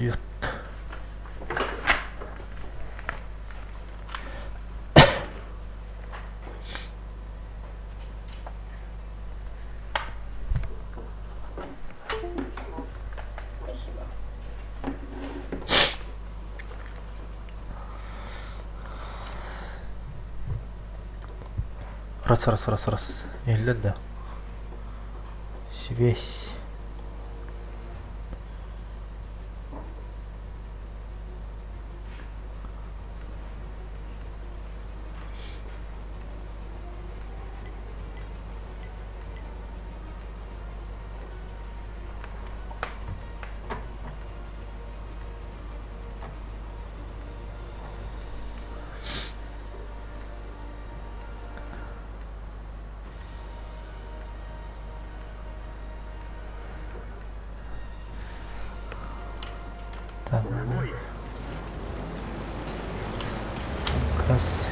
ждет. Спасибо. Раз. Или да. Связь. Так, кассы.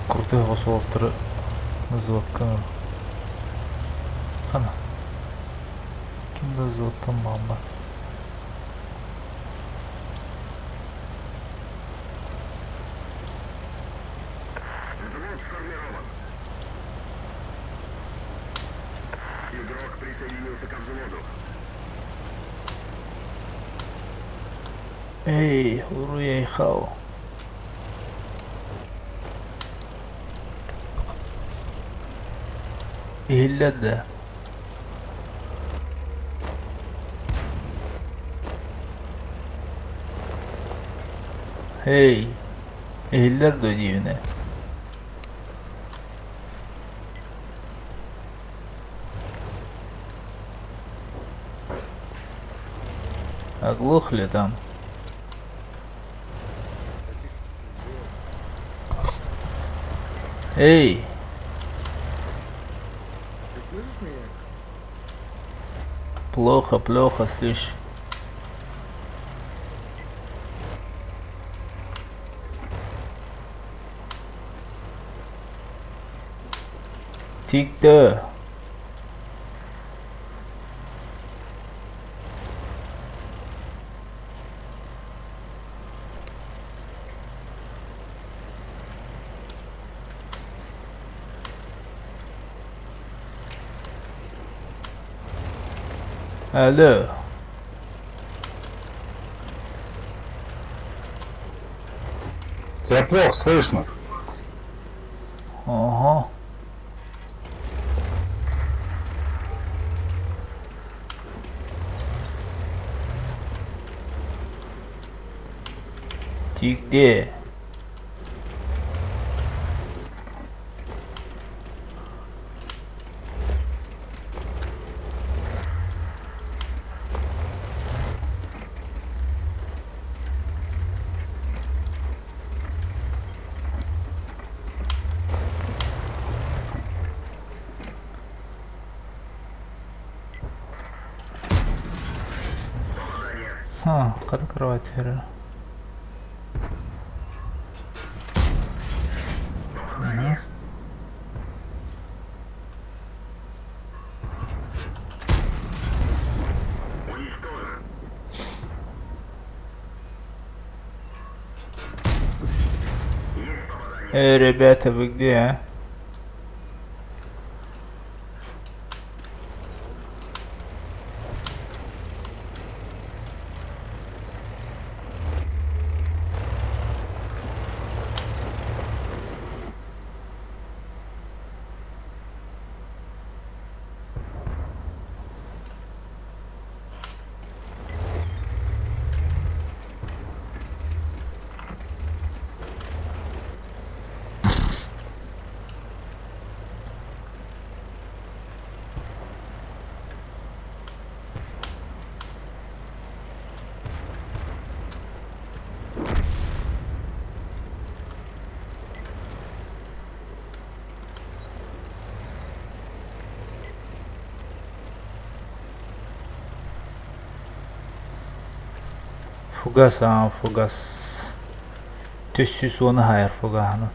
Крутой госуал авторы звука. Ана. Кимда золото мама. Взвод сформирован. Игрок присоединился к взводу. Эй, уехал. Или да. Эй, eller då givne. Оглохли там. Эй! Ты слышишь меня? Плохо, слышь. Тик-то. Алло. Тебя плохо слышно. Ага. Ты где? Как открывать дверь? Уничтожен. Есть попадание. Эй, ребята, вы где, а? Фугас. Төссүс оны хайыр фуганы.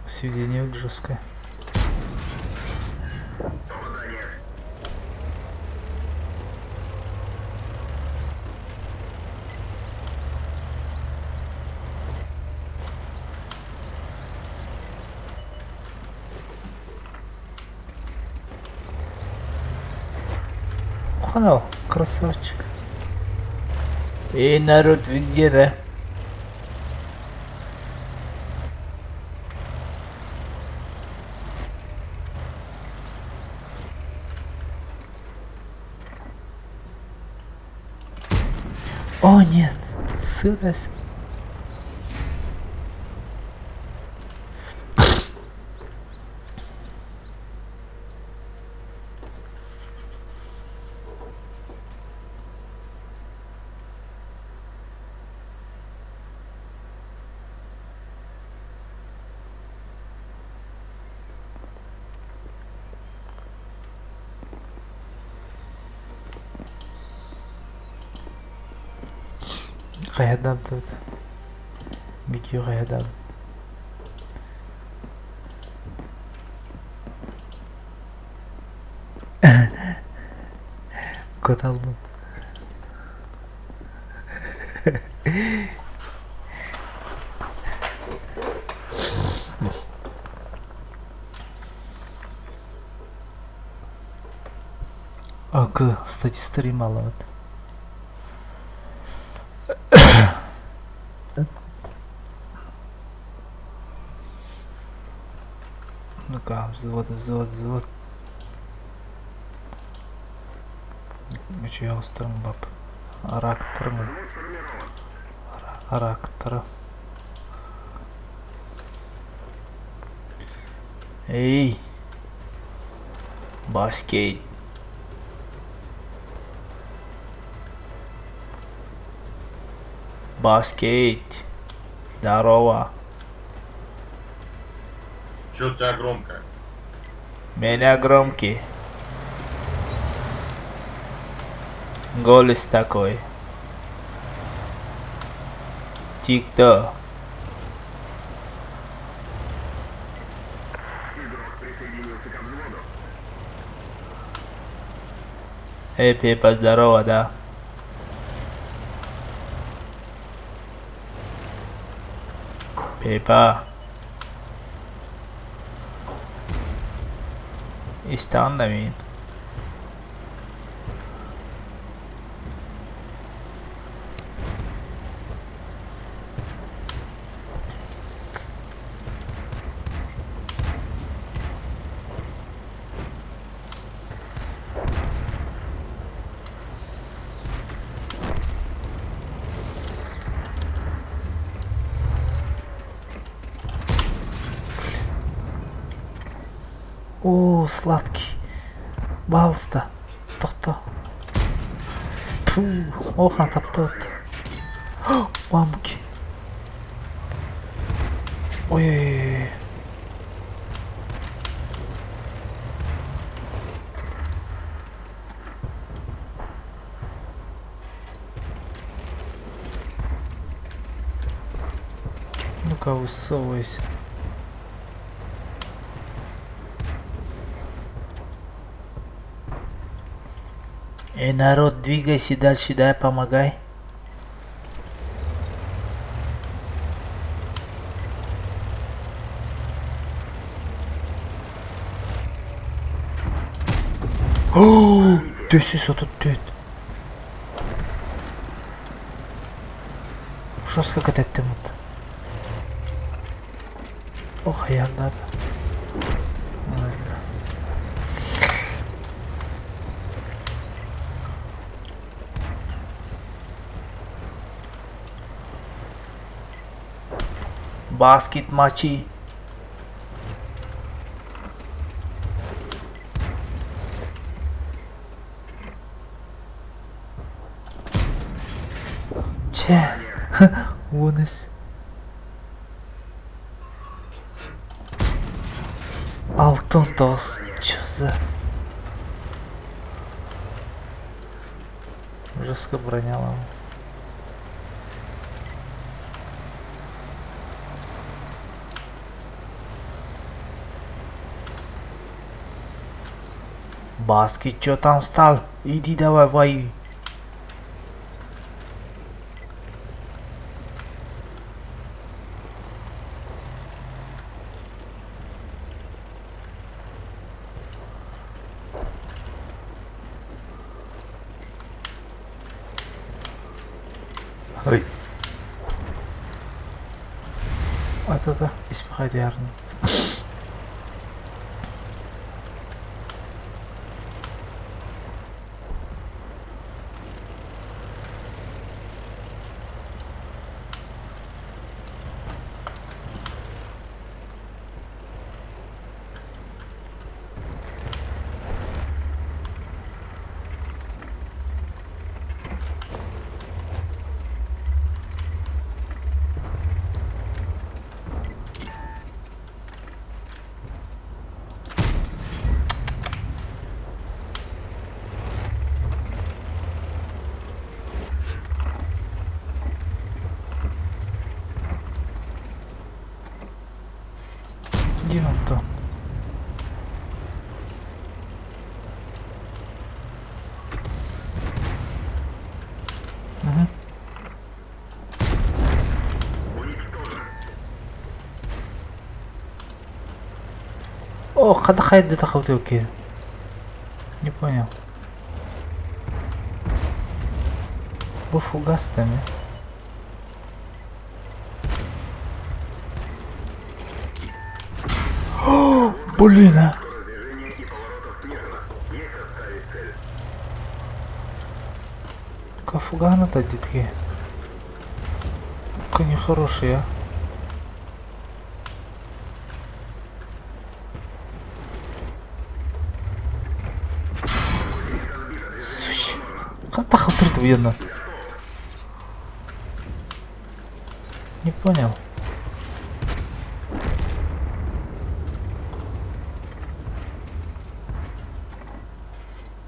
Сведение жесткое. Ханал, красавчик. Эй, народ, вы где, да? О, нет, сырость. Qayerdan turdi? Bikyu qayerdan? Ko'taldim. Aka, статистика мало. Ну-ка, взвод. Че я устроил, баб? Арактор. Эй! Баскет. Здорово. Чё у тебя громко? Меня громкий. Голос такой. Тик-ток. Игрок присоединился к взводу. Эй, Пепа, здорово, да? Пепа. İstan da mıyım? О, сладкий. Балста. Тоқта. Оха, тапты. Мамки. Ой. Ну-ка, высовывайся. Эй, народ, двигайся дальше, дай, помогай. О, төсіз отыр. Жестко кататтым вот. Ох, аялдар. Basket maçı. Че? Вынес. Алтын тоз. Чё за? Жестко броняла. Баски, чё там встал? Иди давай воюй. Ой. Это испохотярно. Где он там? Угу. О, когда хайд это халтилки? Не понял. Буфугастами. О, блин, а! Кафугана-то детки. Какой нехороший, а. Слушай, как так халтурку видно? Не понял.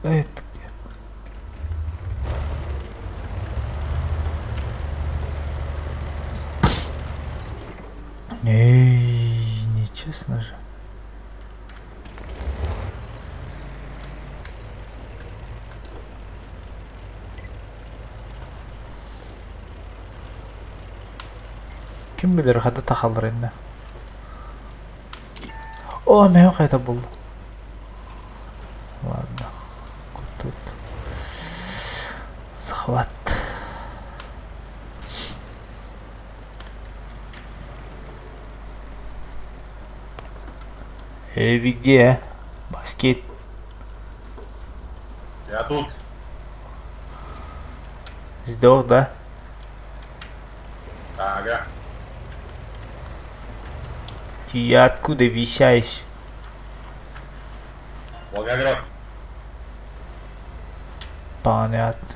Это... Эй, нечестно же. Ким билер, хада тахалыр инде. О, мен кайда болду. Ладно. Тут захват. Эй, вы где? Баскет. Я тут. Сдох, да? Ага. Ты откуда вещаешь? Волгоград. Понятно.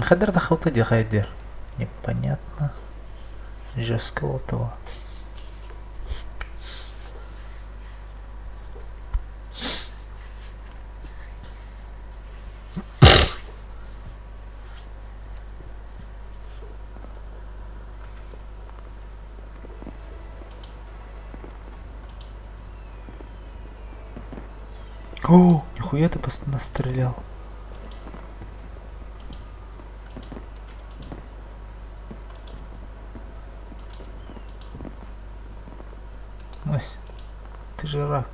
Хадер дахаута де хайдер. Непонятно. Жестко вот того. О, нихуя ты настрелял. Ось, ты же рак.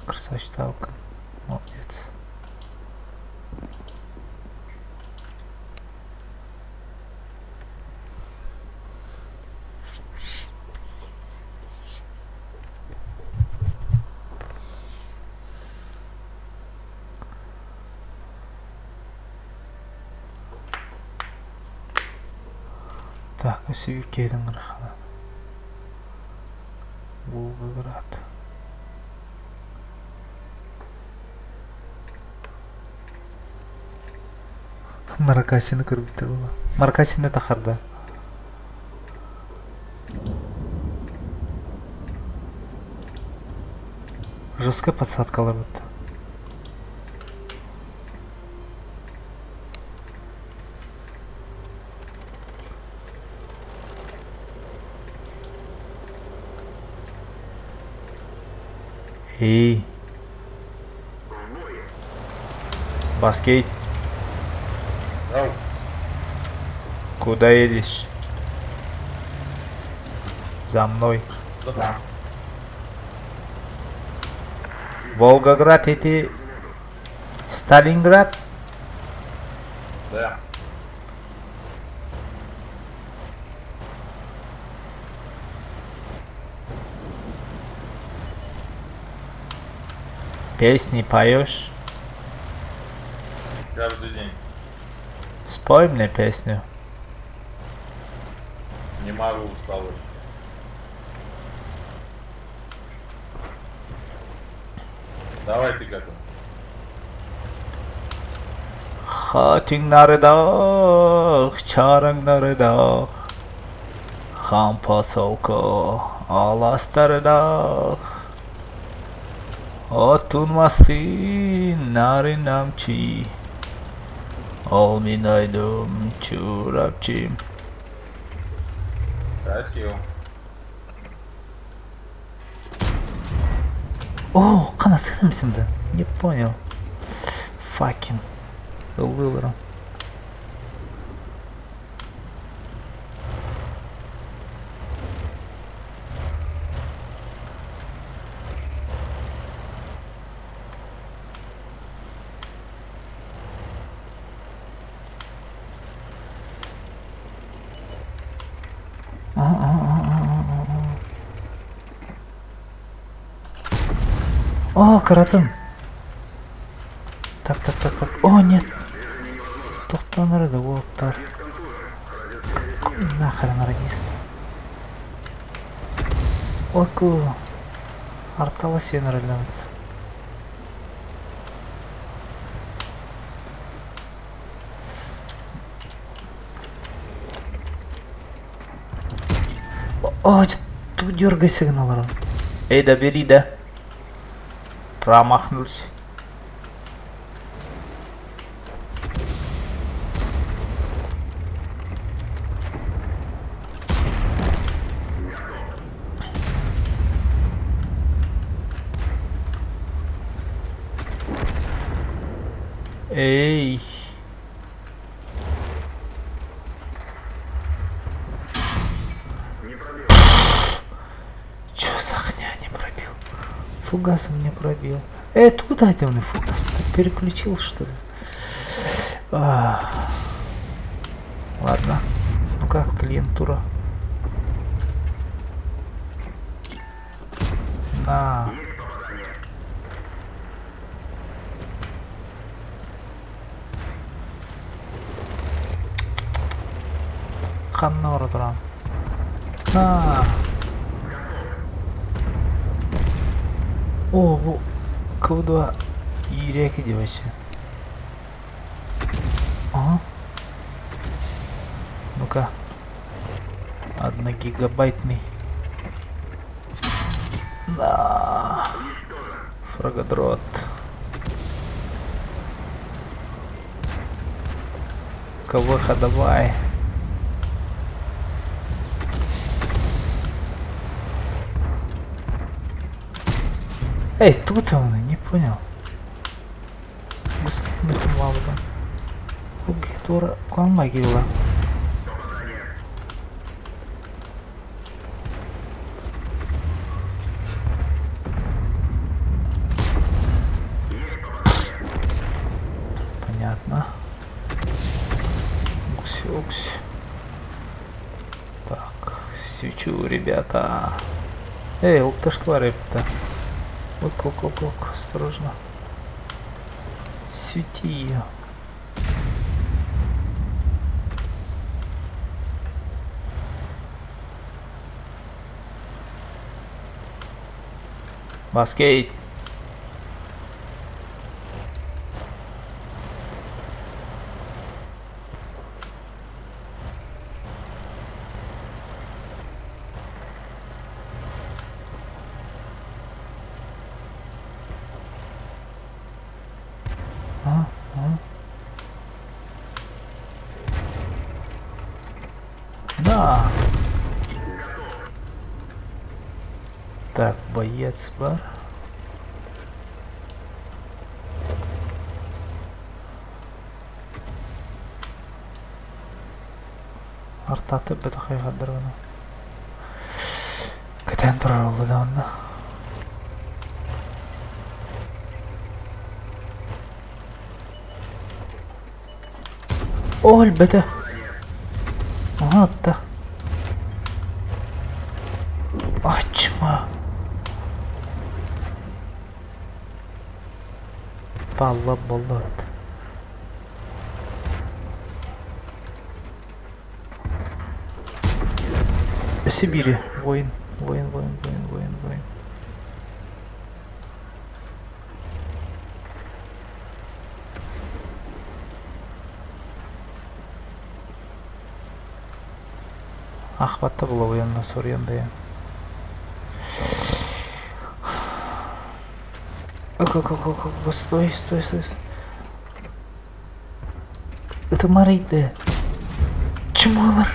Красавчик Талка. Молодец. Так, Осевикейдің рахана. Волгоград. Маракасины көрбітті бола. Маракасины тахарда. Жесткая подсадкалар бітті. Эй. Баскет. Ау. Куда едешь? За мной. Волгоград это Сталинград? Да. Песни поешь? Каждый день. Спой мне песню. Не могу, устал очень. Давай ты какой. Хатинgnарыдах, чарангнарыдах, хампасовка, аластарыдах, отунмасты наринамчи, олминайдум чурапчи. Красиво. О, қана сыграемся-то? Не понял. Факин. Выбрал. О, каратын. Так. О, нет. Тоқтанырды болттар. Нахрен радист. Ойку. Арталы сен рөлемет. О, тут дергай сигналом. Эй, да бери, да. Промахнулся. Эй. Чё за хня не пробил? Фугасом не пробил. Туда где он фугас? Переключил, что ли? Ладно. Ну-ка, клиентура. На. Қанна бара тұрам. На. О, бұл Q2 E2 де вообще. Ага. Ну-ка. 1 гигабайтный. Да. Фрагодрот. КВХ давай. Эй, тут он, не понял. Быстрее нахуй да. Окей, тура, куда гила? Понятно. Укси. Так, свечу, ребята. Эй, укташква, ребята. Ок, осторожно. Свети ее. Баскет. Да. Так, боец бар. артатып бит хайгадыр гына. Кетен турар oldu da onda. О, әлбәттә. Ага, атты. Açma. Vallahi vallahi. Сибири. Воин. Воин. Ахватта было военно сурьянда. Стой. Это Марейде. Чмалар.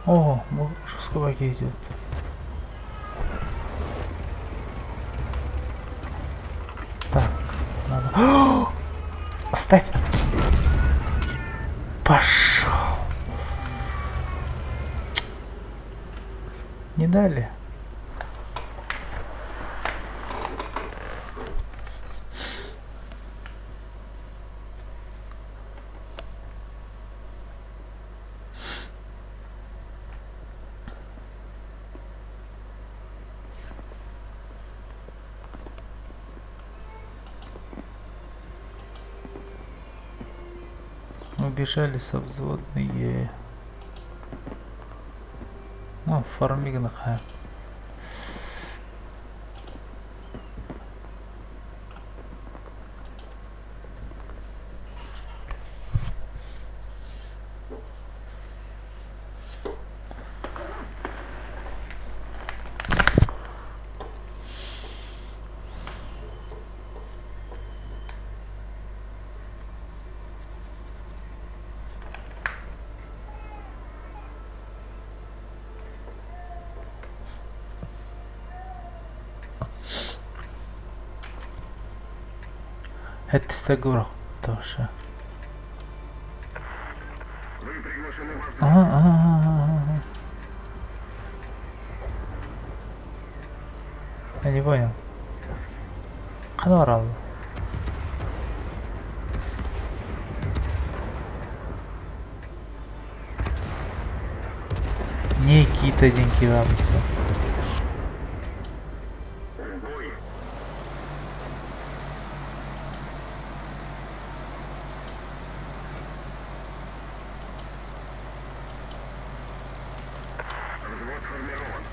О, Чехословакия идет. Так, надо. Оставь. Пошел. Не дали. Убежали совзводные. Ну, фармигных. Это стагура тоже. Вы приглашены в обзор. Ага. Я не понял. Канал. Никита деньги вам. Бой. Взвод формирован.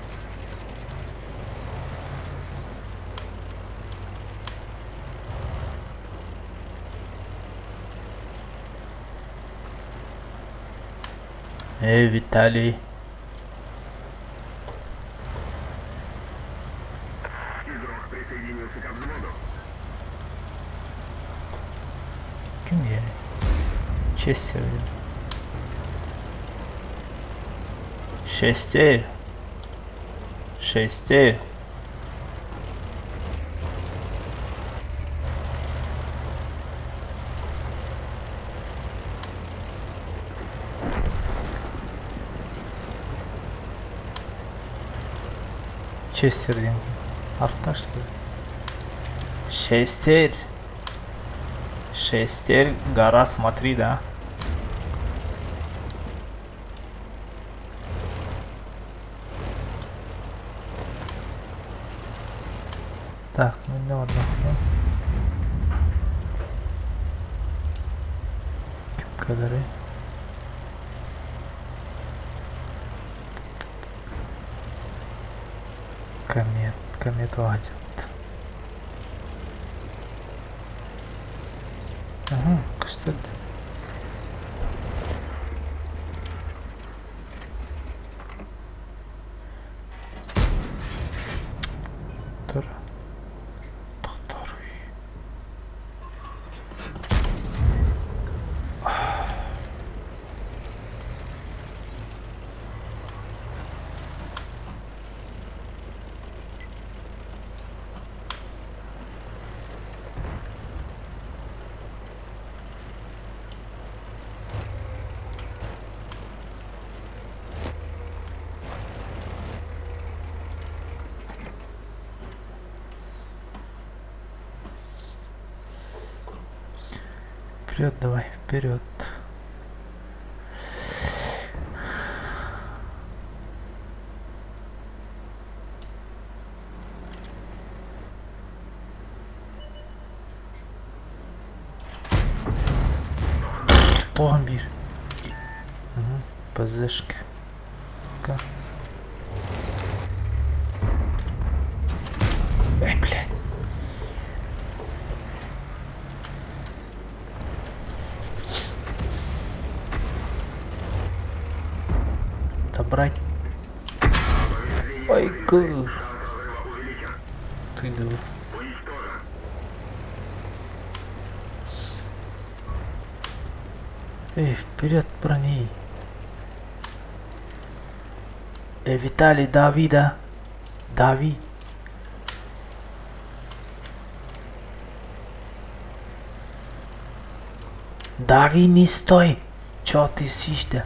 Виталий. Игрок присоединился к взводу. Кем я? Честер. Шестер. Честер деньги. Арта что ли? Шестер. Гора, смотри, да. Так, ну не ладно. Кадры. Комет ладит. Ага, кстати. вперед давай, вперед. Тоғын бир. ПЗшка. Эй, блядь. Добрать. Ой, кур. Ты давай. Эй, вперед, брони. Виталий, дави, да. Дави. Дави, не стой. Чё ты сишь-то?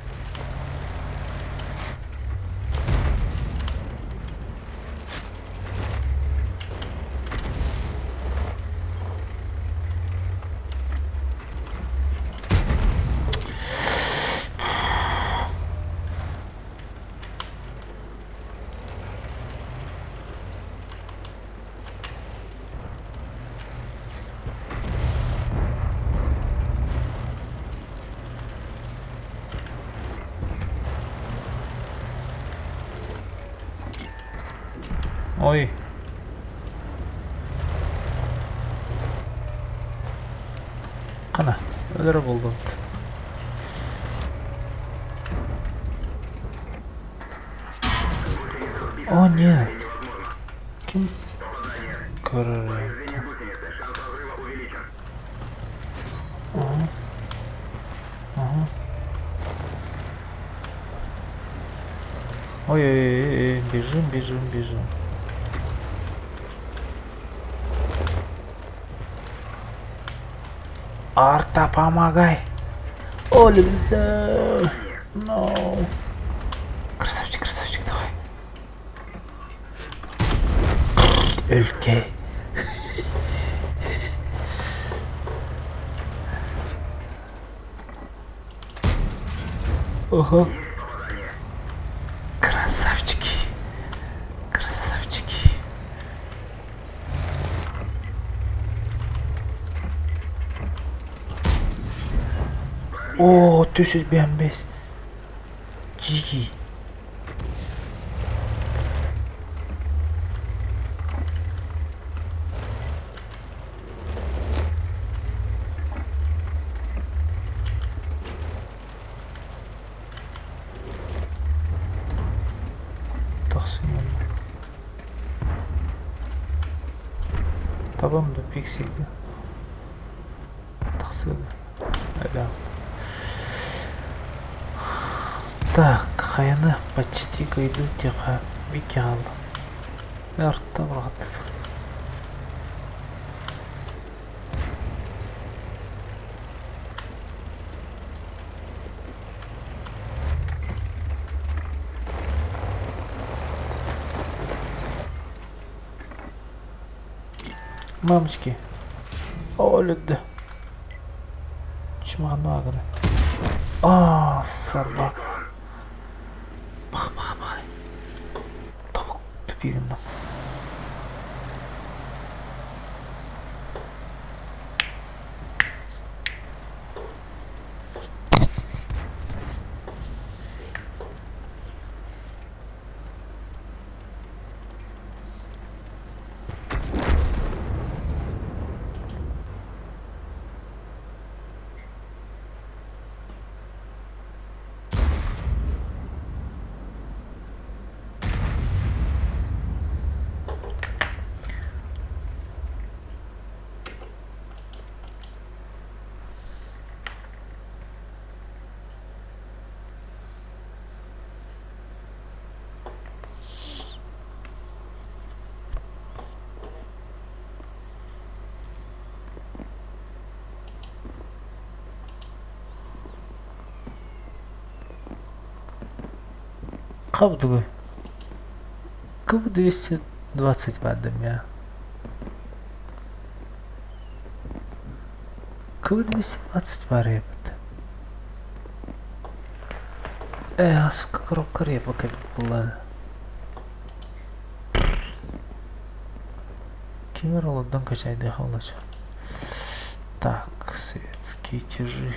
Ой. Қана, өлір болды. О, нет. Кім? Көрір. Ой, бежим, бежим, бежим. Арта, помогай. Оля, да. No. Красавчик, красавчик, давай. Өлке. Ого. Красавчики. Красавчики. О, 455. Жиги. Табамды пиксельді. Тақсыды. Да. Так, қайыны почти қойды теға беке алды. Артта бұрғатты. Мамочки. Өлді. Чымағын ағыны. А, собака. Бақ. Тобық түпегінді. Қабды көй 220 бәдім, я. КВ-220 баребет. Асыпка коробка репа как была. Кемероладан качайды халача. Так, советские тяжи.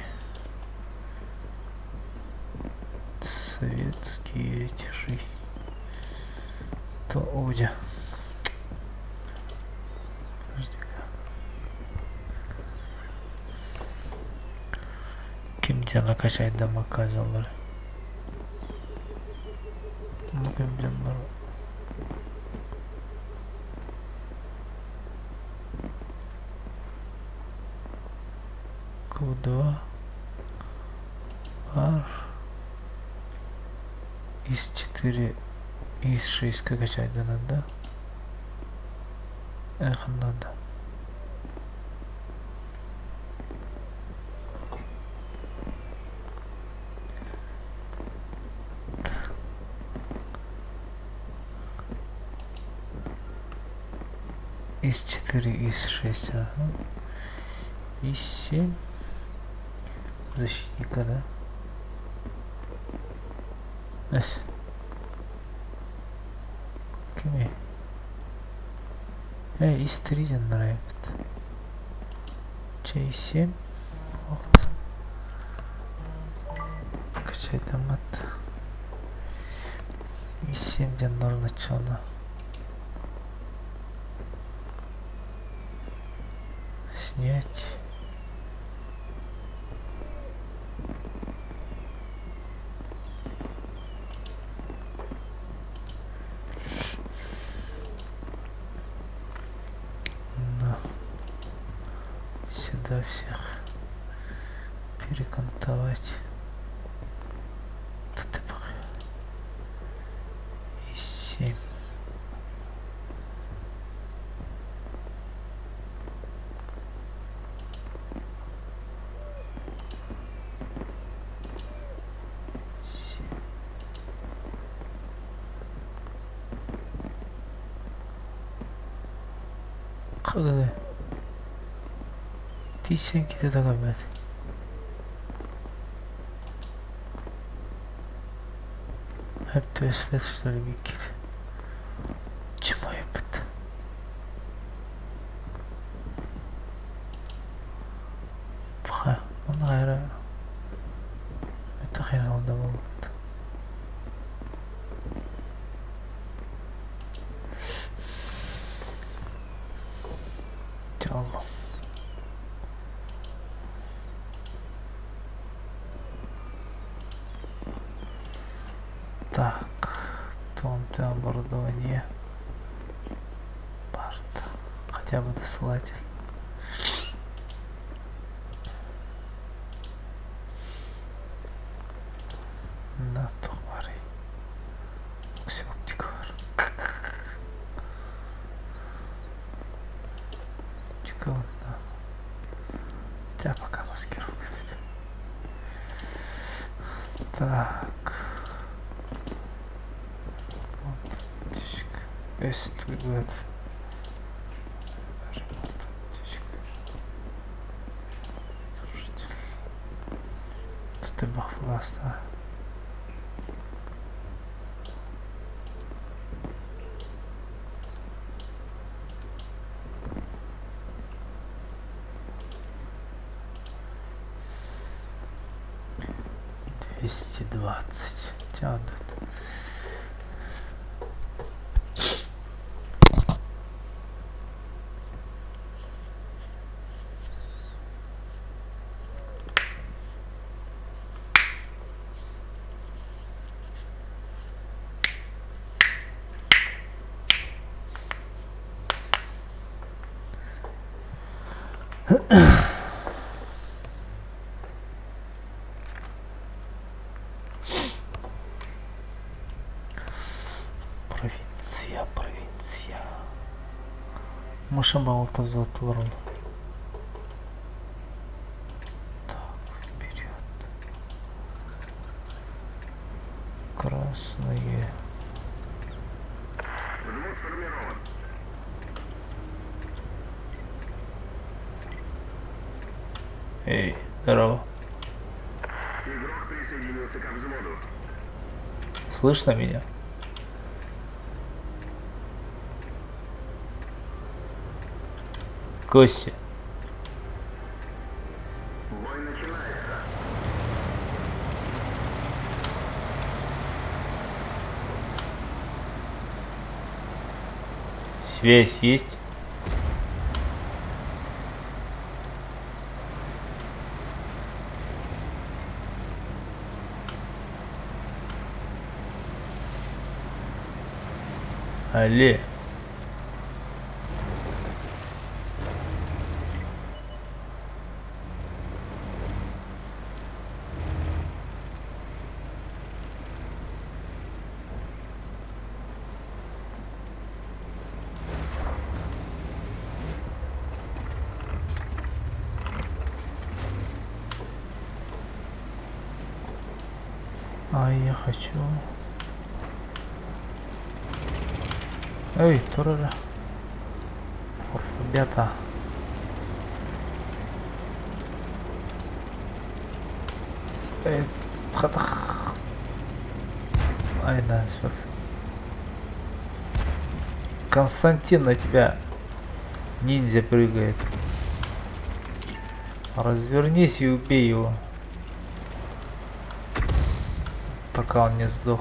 Советские тяжи. То Одя. Подожди-ка. Kim cana kaçaydı makazaları. Kim canlar. Q2 var. ИС-4, ИС-6 качать надо. Эх, надо. ИС-4, ИС-6, ага. ИС-7. Защитника, да? Кеме? ИС-3 нравится. ИС-7. Вот. Качай там это. ИС-7 динар начало. Снять. Сюда всех перекантовать. ТТП. ИС-7. Когда T-sen kita dapat. Hep tösfetleri bir kit. Çıma yapıt. Bak, onu gayrı. Meta khayr aldı bu. Allah. Так, том-то оборудование. Парт. Хотя бы досылатель. На товары. Все оптика var. Çıkalım da. Ya пока маскировка. Так. Тут будет ремонт, служитель. Тут и бахваста. $220 тянут. Провинция. Мышабалта затворил. Так, вперед. Красные. Взвод сформирован. Эй, здорово. Игрок присоединился ко взводу. Слышно меня? Костя. Бой начинается. Связь есть? Алле. А я хочу. Эй, турера. Ребята. Эй, хатах. Ай, да, спок. Константин на тебя ниндзя прыгает. Развернись и убей его. Пока он не сдох.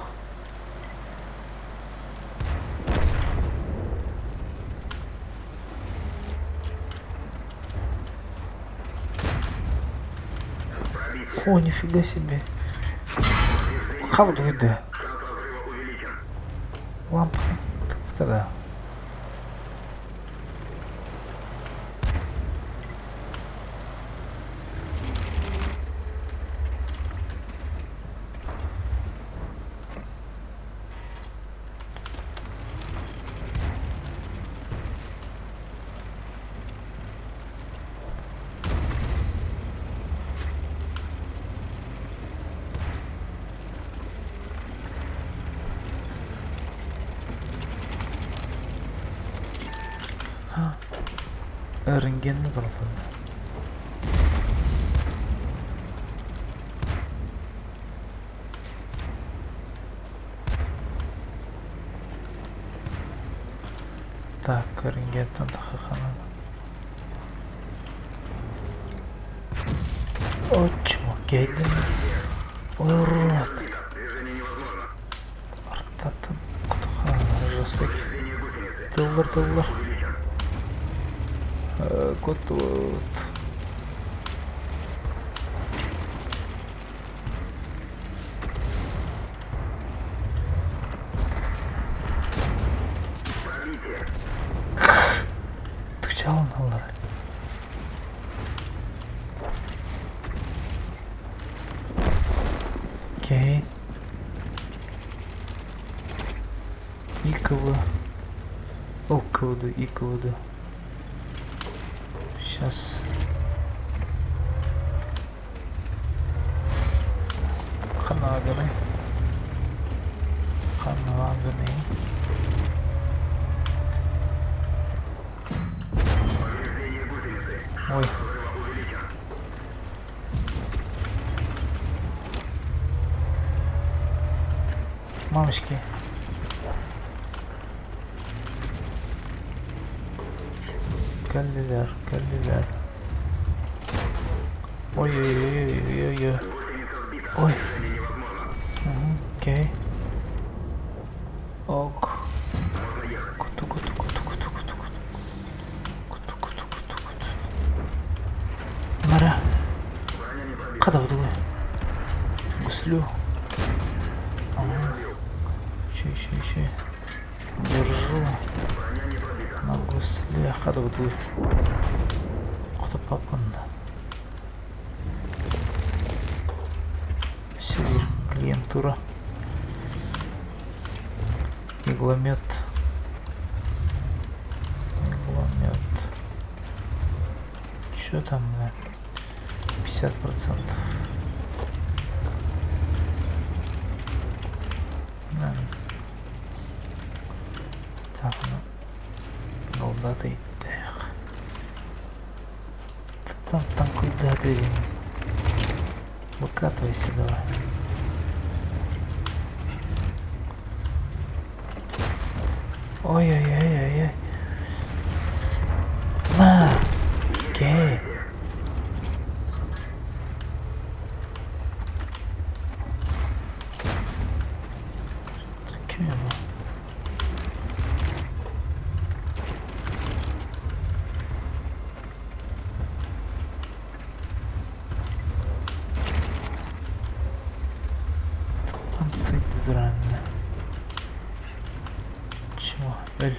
О, нифига себе. How do we do? Лампа. Тогда. Рентгенді тұрды. Так, рентгенді тақықаны. О, чмо, кейді. Ой, урод. Артатын құтыға жастық. Тылдар. Кот вот. Ты чего надо? Окей. Иково. Иково. Сейчас. Ханаганы. Ой. Мамочки. Каллилер. Ой. Ой. Окей. Ок. Куту. Мара. Кадав дуй. Гуслю. Ще. Держу. На гусле. Кадав дуй. Кто попадет? Север, клиентура. Игломет. Что там? 50%. Да. Так, голдатый. Там танкует. Куда ты? Выкатывайся давай. Ой-ой-ой-ой-ой. На! Окей. Кем? Танцуй, дурак. Чего? Эль.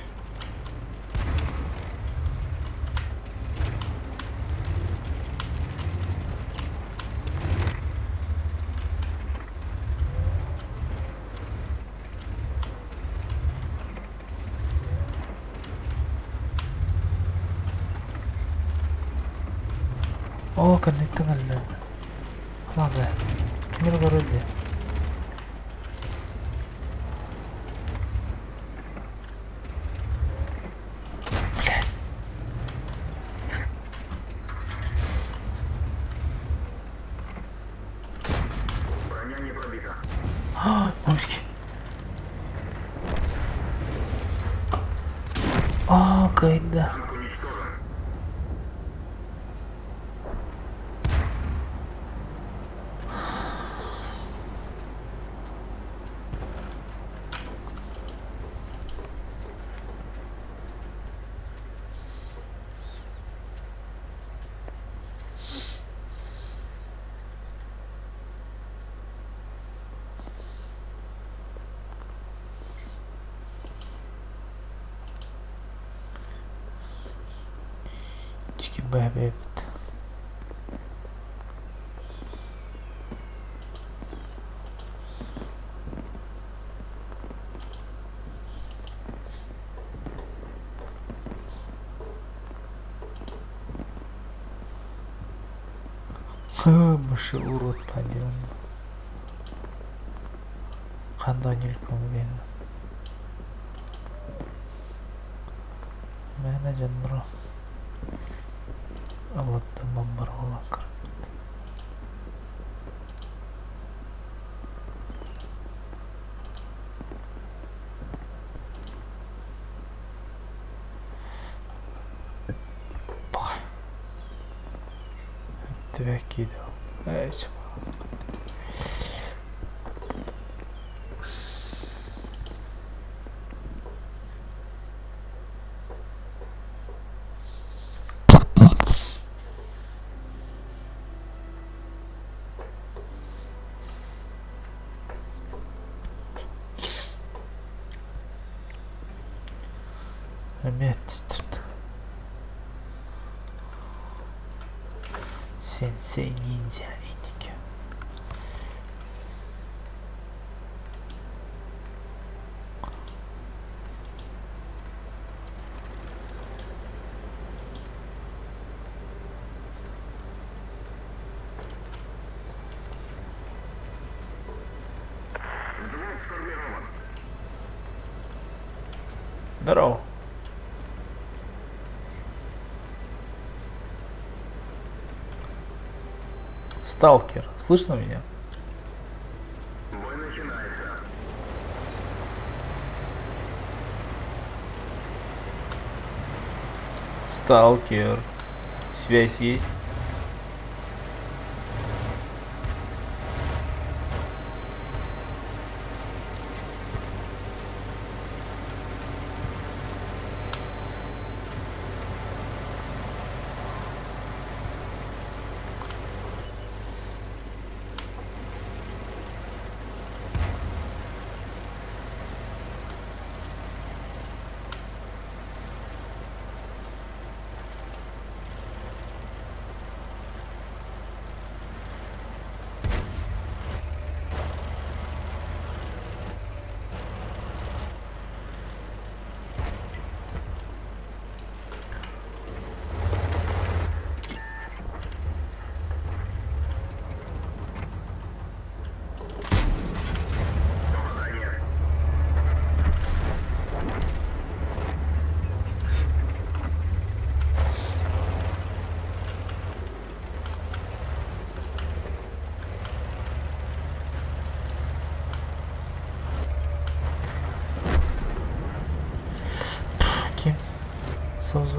Oh, ganito nga lang. Halaga. Meron ka rin eh. Броня не пробита. А, мамочки. О, гайда. Танк уничтожен. Чики бэбэб. Мышы урод подъем. Қандай нелкомген. Мәне жанбро. Аллатта бомбар олакыр. Бай. Твек кидал. Эйч. Метстер. Сенсей ниндзя иники. Взвод сформирован. Здорово. Сталкер, слышно меня? Бой начинается. Сталкер. Связь есть?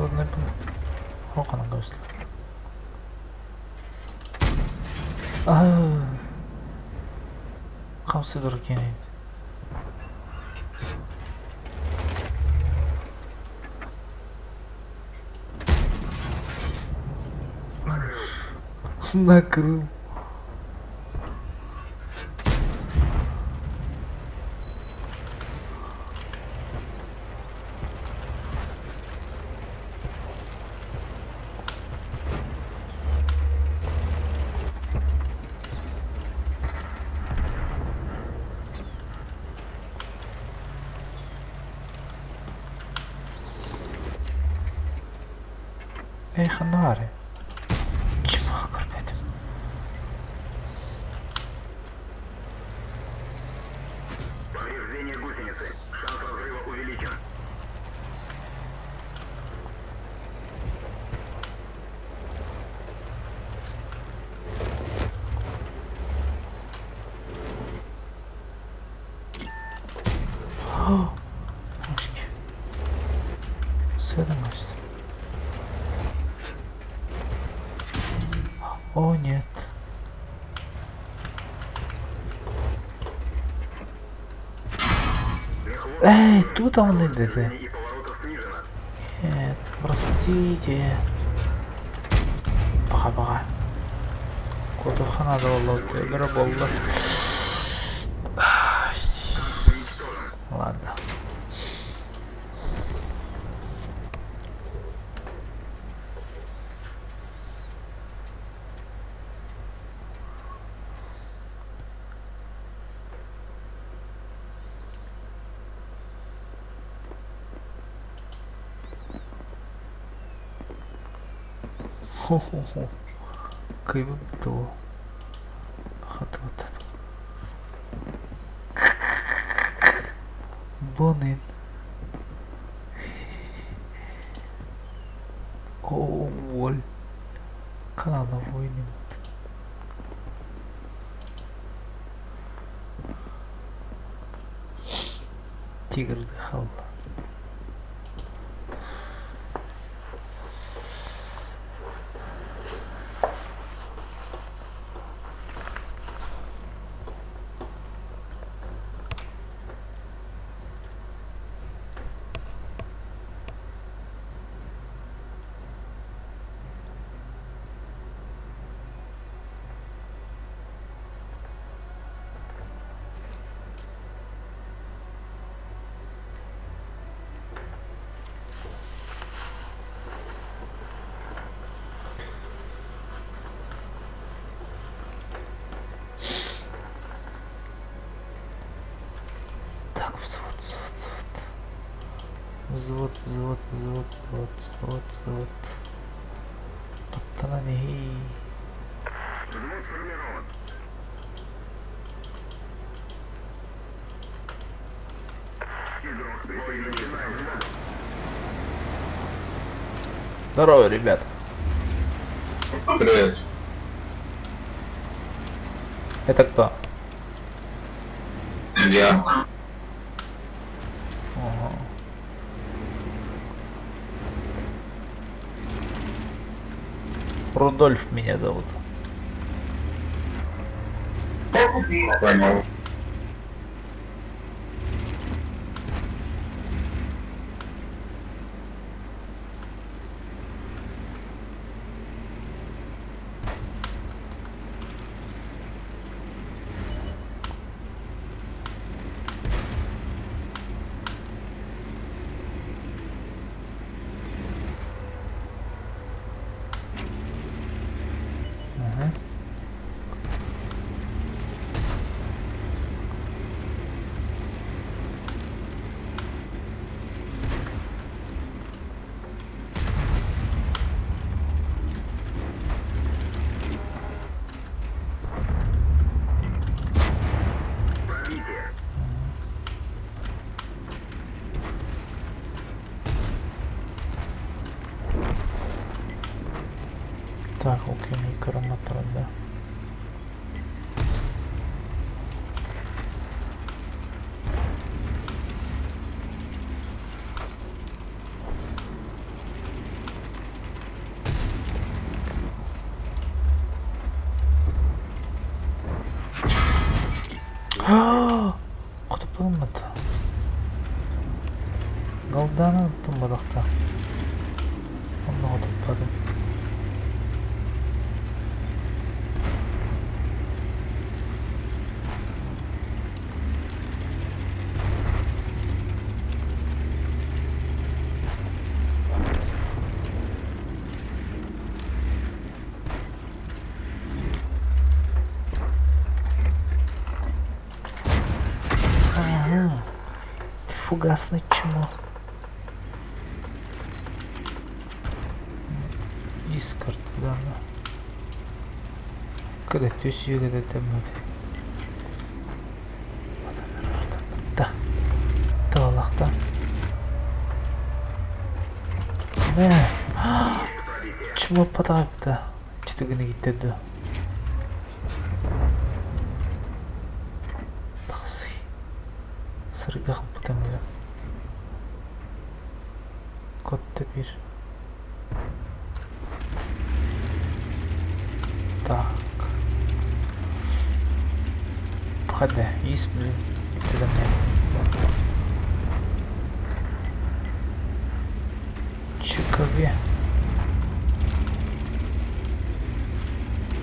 Холодный был. Око на гостя. Хамсы дураки. Накрыл. Эй, ханари. Чего корпеть? Повреждение гусеницы. Шанс разрыва увеличен. Мушки. Сэдомость. О, нет. Эй, тут он идет. И поворотов снижено. Нет, простите. Пока-пока. Кутухана доллар, тегра боллар. Ладно. Хо-хо-хо. Кайфу. Хатвата. Бонин. О, воль. Канал на войне. Тигр дыхал. Так, взвод. Паттанани. Взвод сформирован. Игрок присоединился к взводу. Здорово, ребят. Привет. Это кто? Я. Ага. Рудольф меня зовут. Понял. Ага. Құтып болмады. Қалданы тұмбадақта. Оны құтып бадым. Фугасное чмо. Искорт, да. Когда төсүйі когда дәмеді. Да. Далақта. Мә. Чмо подағыпты. Чүтігіні кетеді. Тақсы. Сырғағым бұтамды. Кодты бір. Так. Пхада, есть, блин. Ты за мной. Чекове.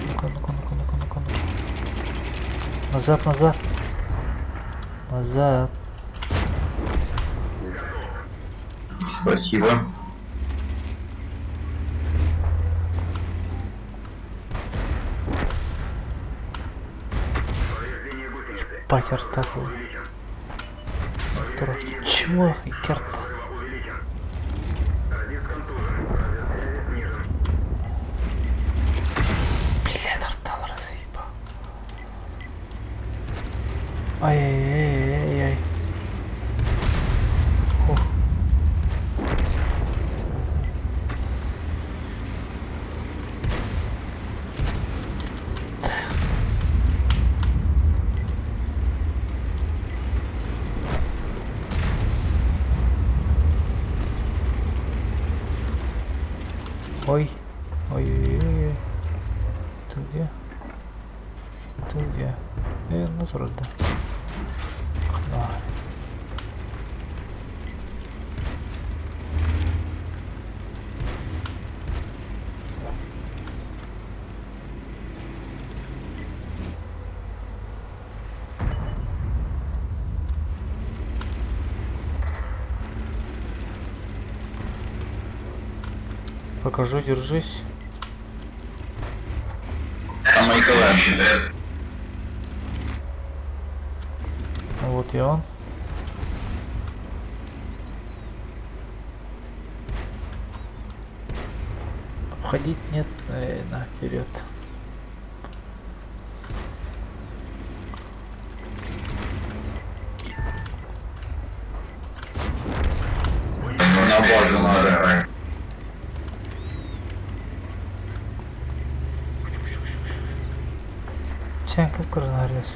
Ну-ка. Назад. Назад. Спасибо. Повреждение гусеницы. Патер так. Увеличен. Чего? И керта. Взрыва увеличен. Радиус контужен. Радиус снижен. Блядь, ртал разъебал. Ай-яй-яй-яй-яй. О. Ой. Ой-ой-ой. Ты где? Ну трудно. Да. Покажу, держись. Самый калаш, да? Вот и он. Обходить нет, на вперед. На базу надо. Sen как коронавирус.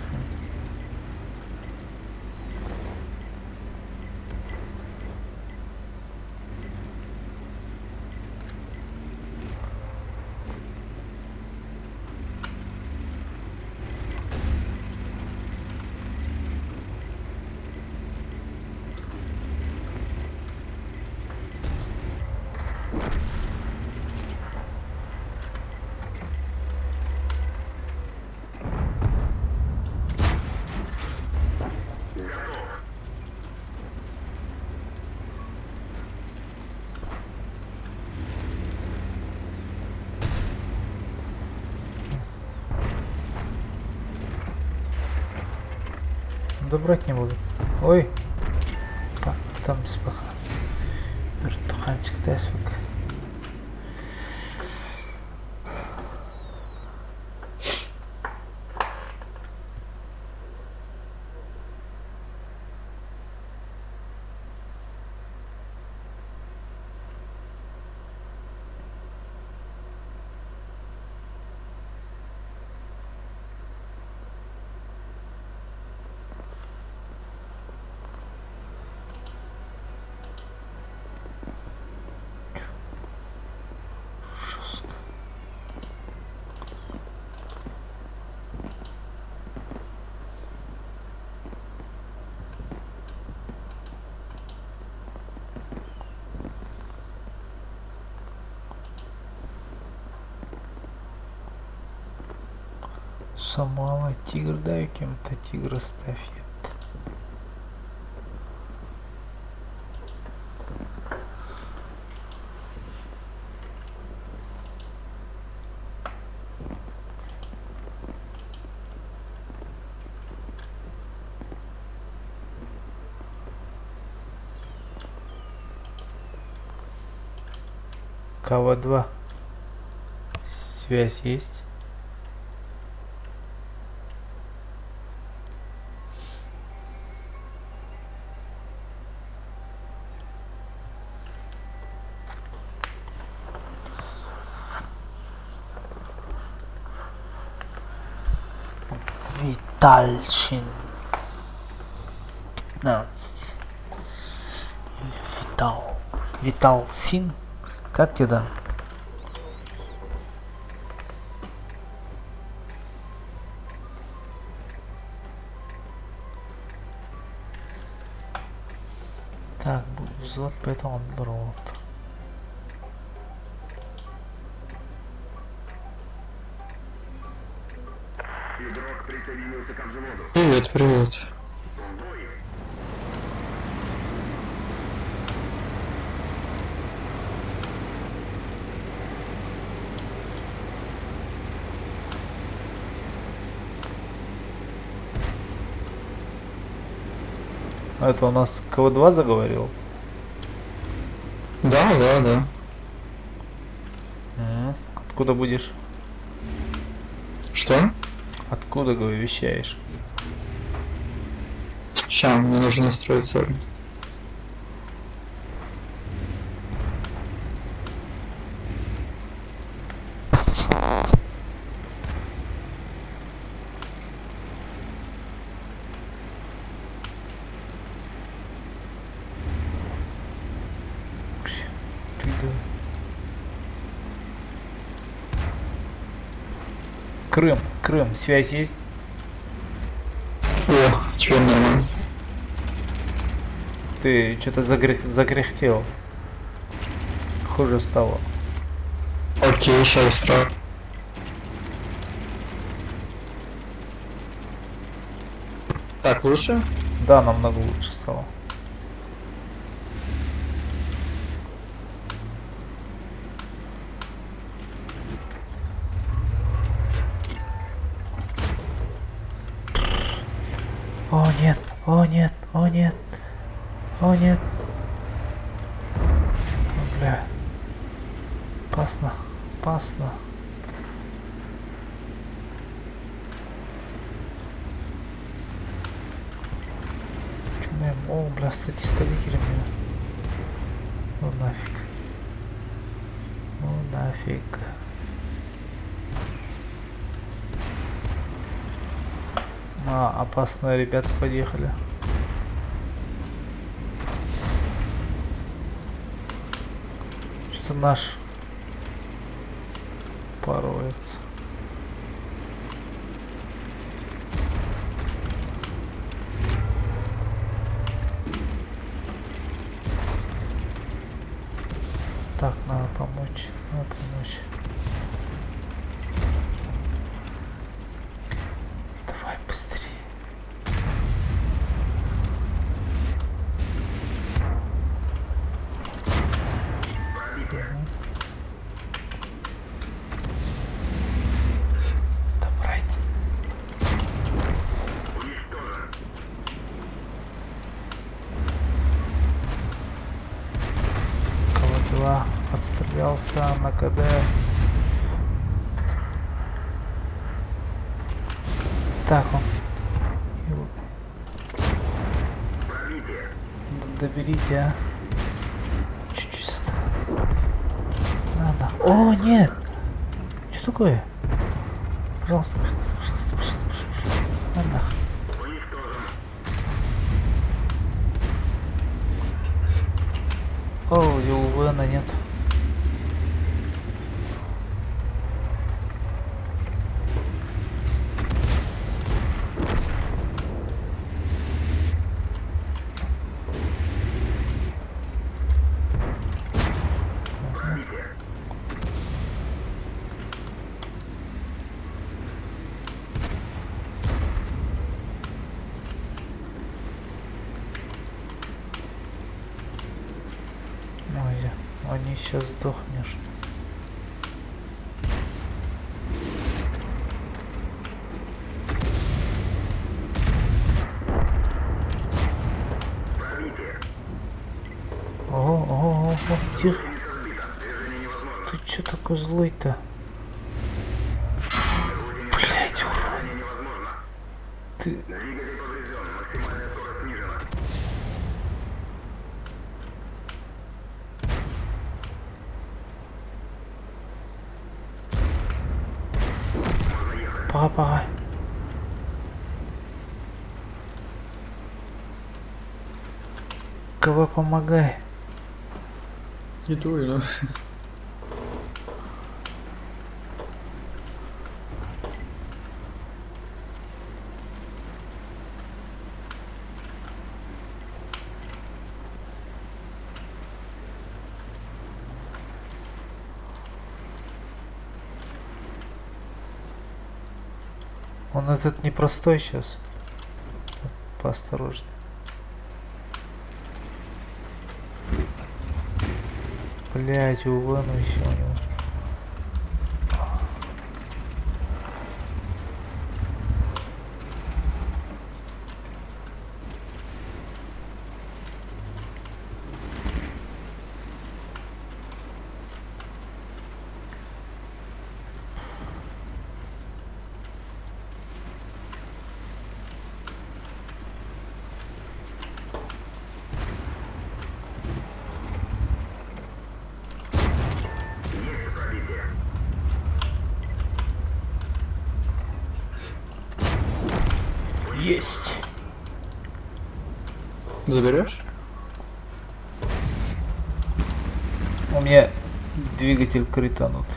Добрать не буду. Ой. Там спаха. Туханчик тесвик. ресурса мало. Тигр, дай кем-то тигра ставь. КВ-2. Связь есть? Витальчин 15. Витал Син. Как тебе да? Так, будет взвод, поэтому он рот. Игрок присоединился к взводу. Привет, привет. В бой. А это у нас КВ-2 заговорил? Да, да, да. Откуда будешь? Что? Откуда, говорю, вещаешь? Ща, мне нужно настроить сори. Крым, связь есть? О, теперь нормально. Ты что-то загрехтел. Хуже стало. Окей, сейчас исправлю. Так, лучше? Да, намного лучше стало. О нет, о нет, о нет, о нет. О, бля. Опасно, опасно. О, бля, статистика бля. Ну нафиг. Ну нафиг. Опасные ребята подъехали. Что наш пороется. Так, надо помочь, надо помочь. Давай быстрее. Добрать. Уничтожен. КВ-2 отстрелялся на КД. Так он. Его Пробитие. доберите, а. Чуть-чуть осталось. Надо. О, нет! Что такое? Пожалуйста, пожалуйста, пожалуйста, пожалуйста, пожалуйста. Надо. Уничтожен. О, его ВН нет. Пробитие. Не, сейчас сдохнешь. Ого, тихо. Ты чё такой злой-то? Блять, урод. Ты... Пора. Кого помогай? Иду. Он этот непростой сейчас. Поосторожнее. Блять, увы, ну еще у него. Есть. Заберешь? У меня двигатель кританутый.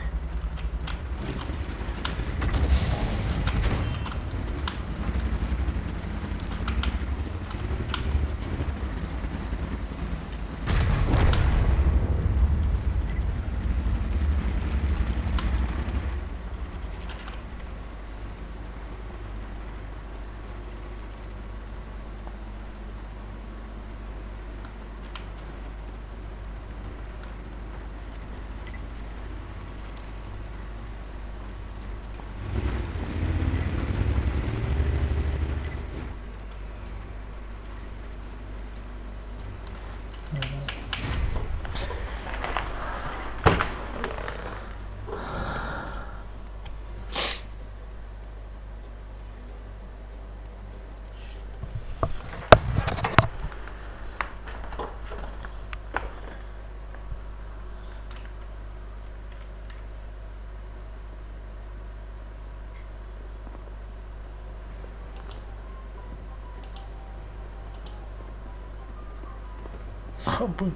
Хабы.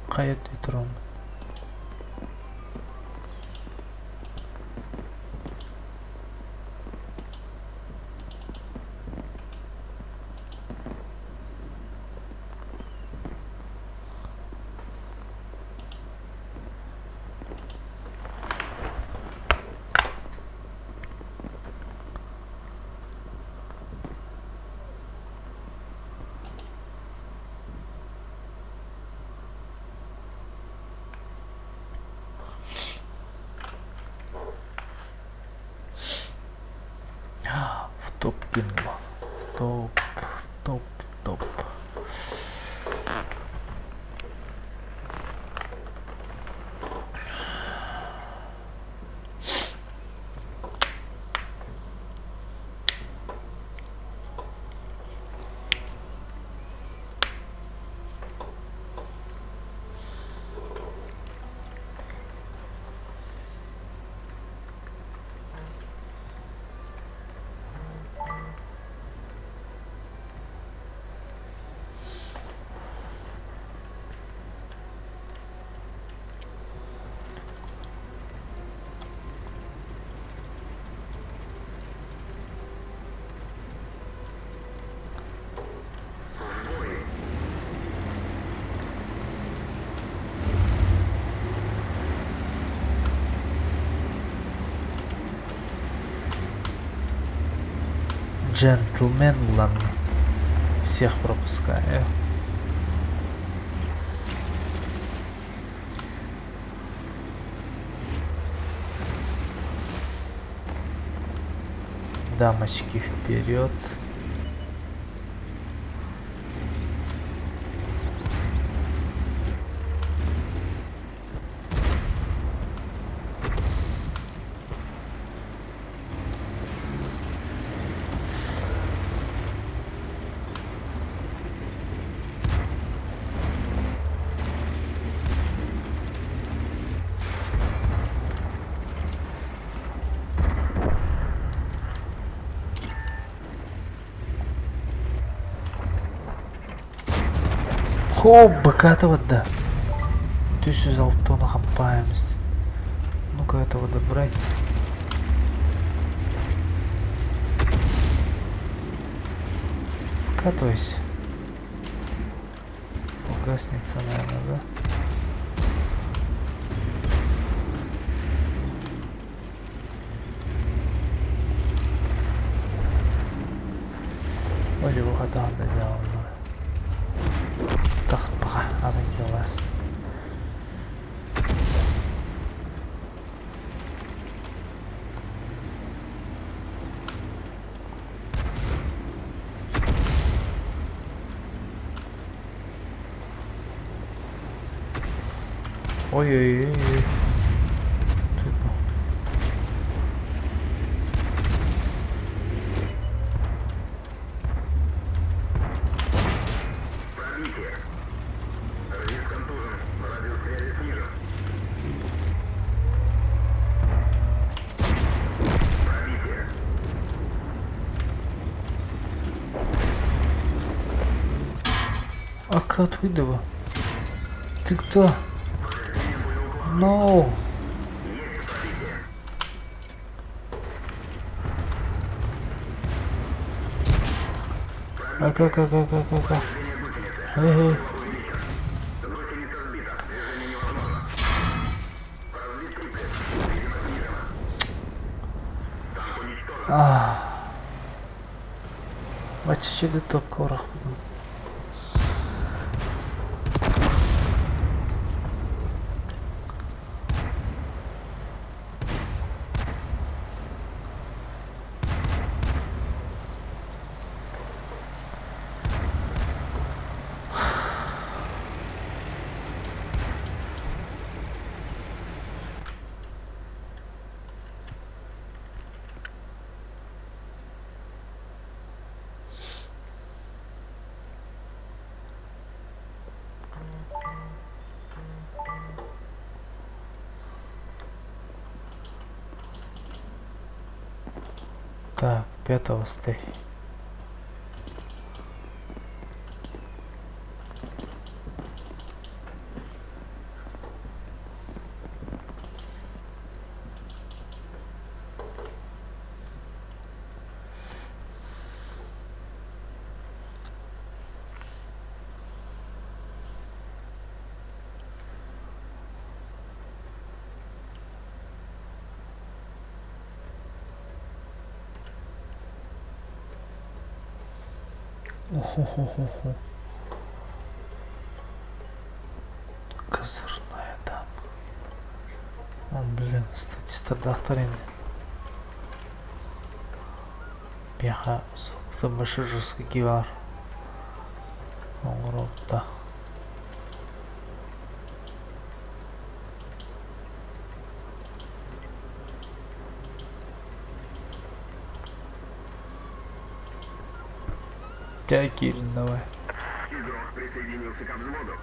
Каят трон. В топ кинула. В топ. Джентльмен главный. Всех пропускаю. Дамочки вперед. О, богатого, да. То есть из алтона хапаемся. Ну-ка этого добрать. Катайся. Угаснется, наверное, да? Ой, угадал, да, делал. Тахпаха, надо делать. Ой-ой-ой. Пробитие. Риск контужен. Радиус связи снижен. Пробитие. А как выдава? Ты кто? No. Есть пробитие. А. Эй. Гусеница сбита. Движение невозможно. Разбит триплекс. Видимо, снижено. Танк уничтожен. Бачачи де топ корах. Так, 5-го ставь. Уху-ху-ху-ху. Козырная дама. О, блин, статистадахтарин. Бяха, собашыжырский кивар. Оңыротта. Дядь Кирин, давай. Игрок присоединился к взводу.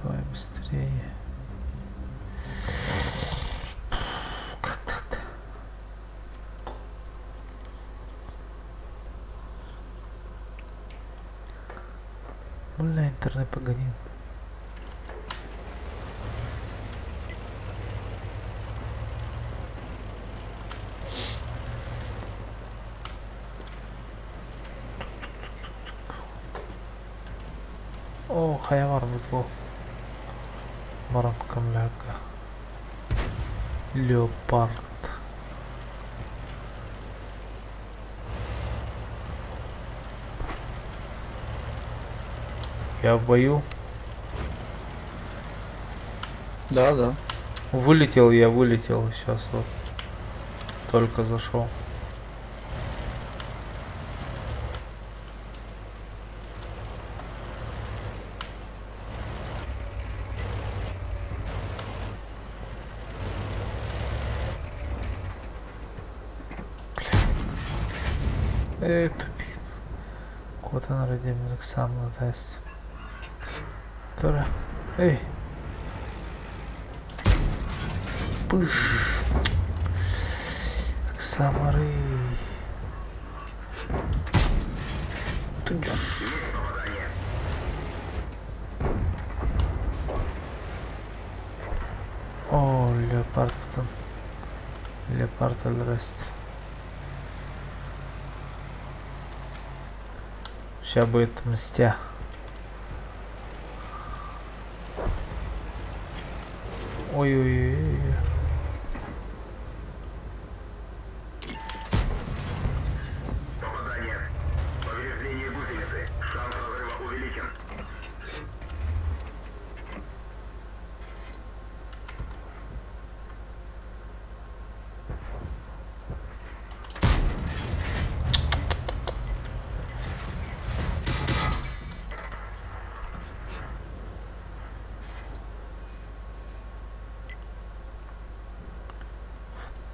Давай быстрее. Как так-то? Бля, интернет погонил. О, хайвар был. Маранкам ляга. Леопард. Я в бою. Да, да. Вылетел, я вылетел сейчас вот. Только зашел. Эй, тупит. Кот он родимый сам надаст. Тора. Эй. Пыш. Самары. О, леопард там. Леопард Альрест. Сейчас будет мстя. Ой-ой-ой. Попадание. Повреждение гусеницы. Шанс разрыва увеличен.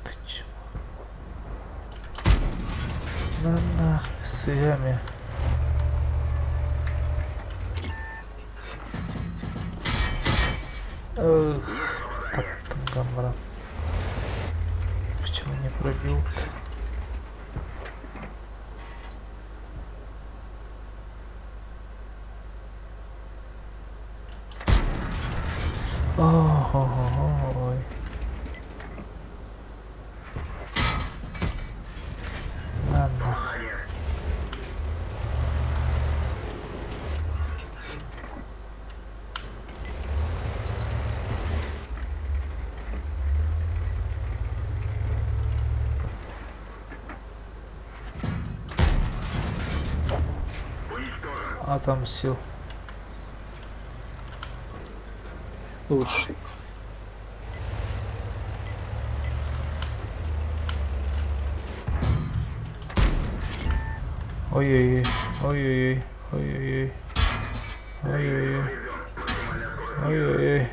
Ты чё? На нахуй с ями. Эх, так там гамбра. Почему не пробил-то? Ой. На нахуй. Уничтожен. Отомстил. Лучше. Ой-ой-ой. Ой-ой-ой. Ой-ой-ой. Ой-ой-ой. Ой-ой-ой.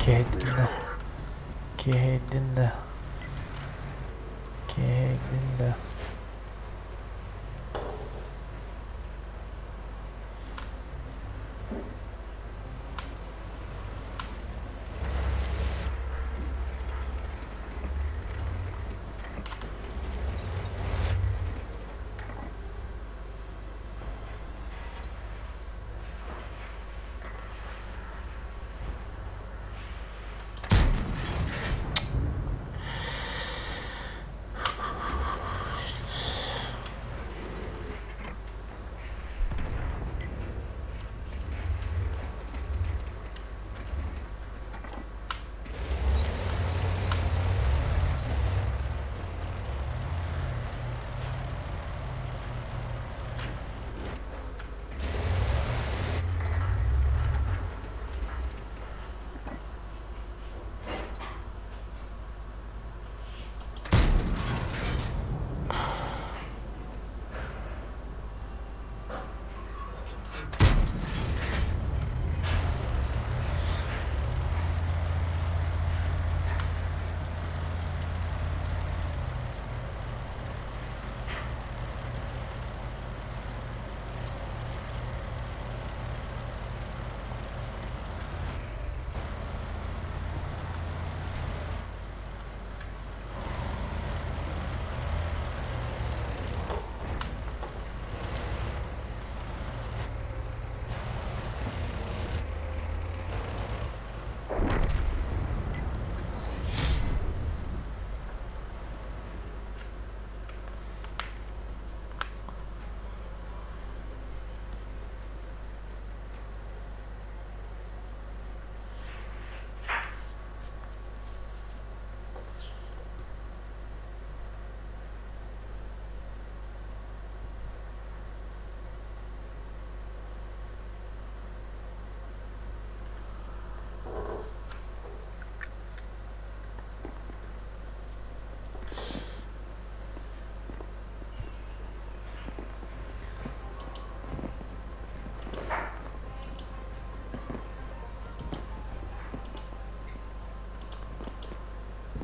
Kendine. Kendine. Kendine.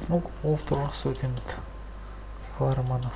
Ну, ол туралы сөйтемді. Николай Романов.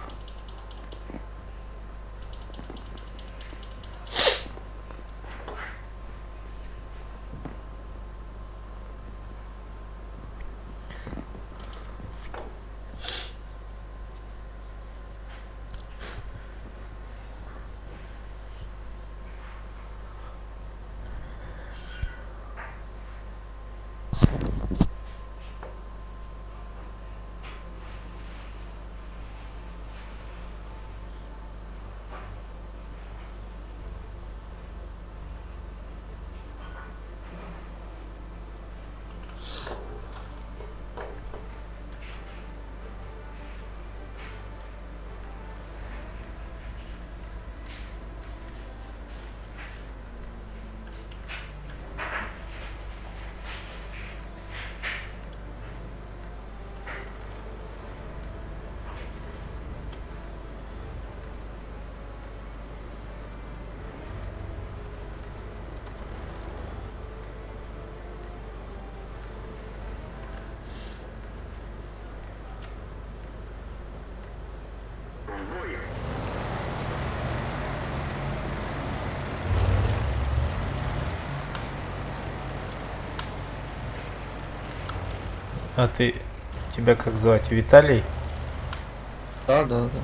А ты... Тебя как звать? Виталий? Да, да, да.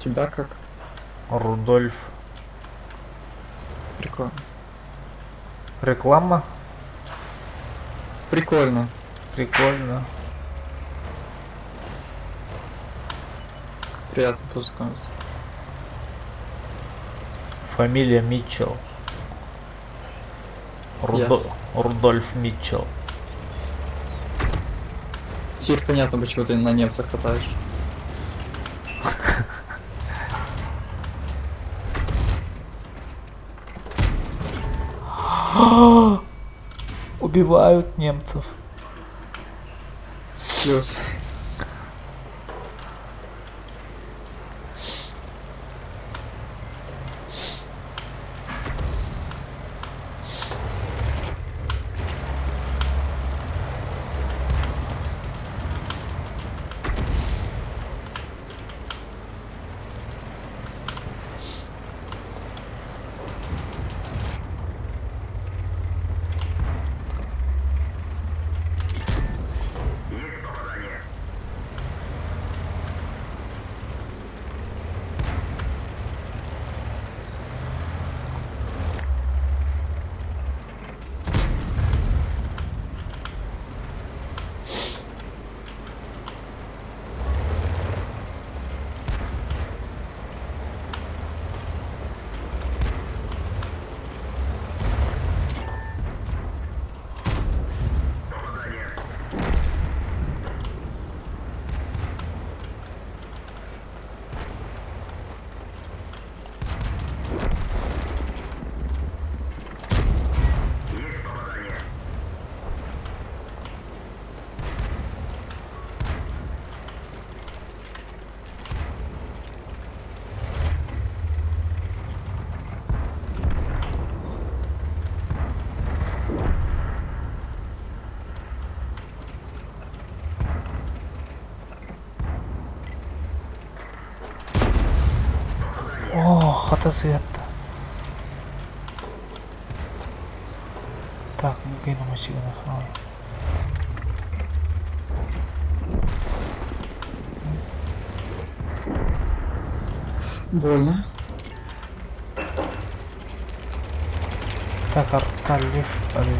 Тебя как? Рудольф. Прикольно. Реклама? Прикольно. Прикольно. Приятно познакомиться. Фамилия Митчелл. Yes. Рудольф Митчелл. Теперь понятно, почему ты на немцах катаешь. Убивают немцев. Плюс. Есть попадание. Попадание. Есть попадание. О, хатазетта. Так, ну-ка, на машину. Больно. Так, Арталев. Попадание.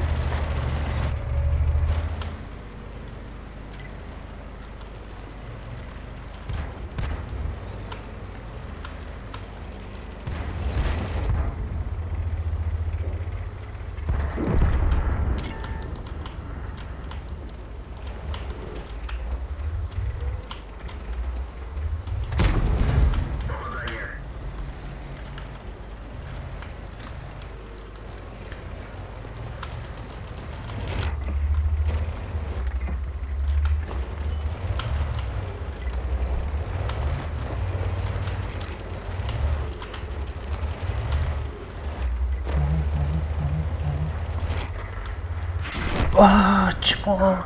Чмо!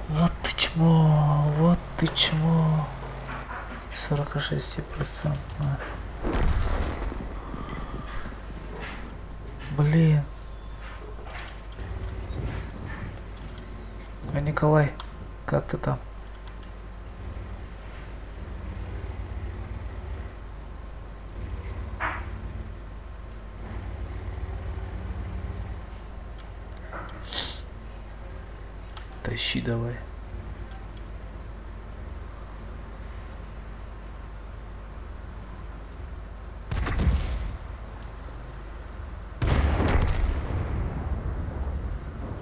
Вот ты чмо! Вот ты чмо! 46%. Блин. А Николай, как ты там? Тащи давай.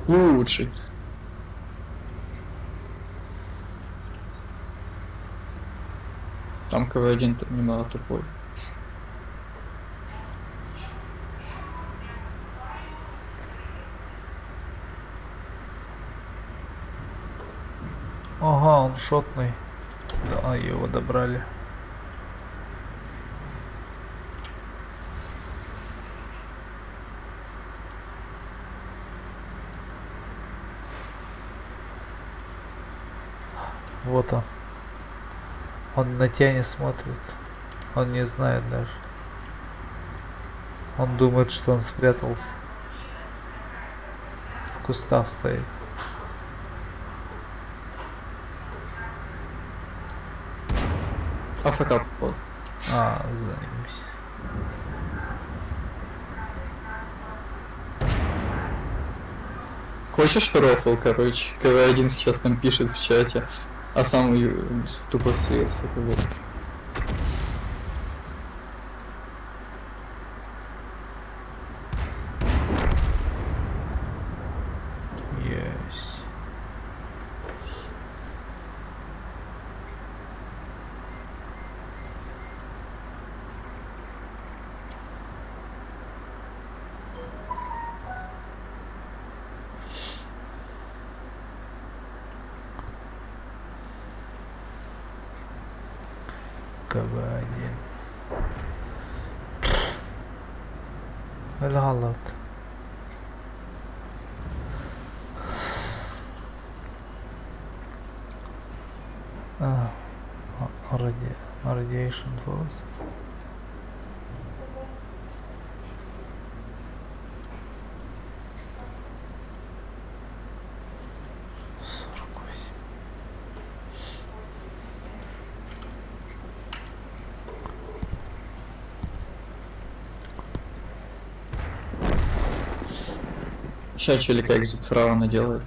Лучший. Там КВ-1 тут немного тупой. Ага, он шотный. Да, его добрали. Вот он. Он на тебя не смотрит. Он не знает даже. Он думает, что он спрятался. В кустах стоит. АФК вот. Занимайся. Хочешь рофл, короче? КВ-1 сейчас там пишет в чате, а сам тупо слился, как будто. Есть. КВ-1. الغلط. Radiation first. Сейчас челика экзит фараона делает.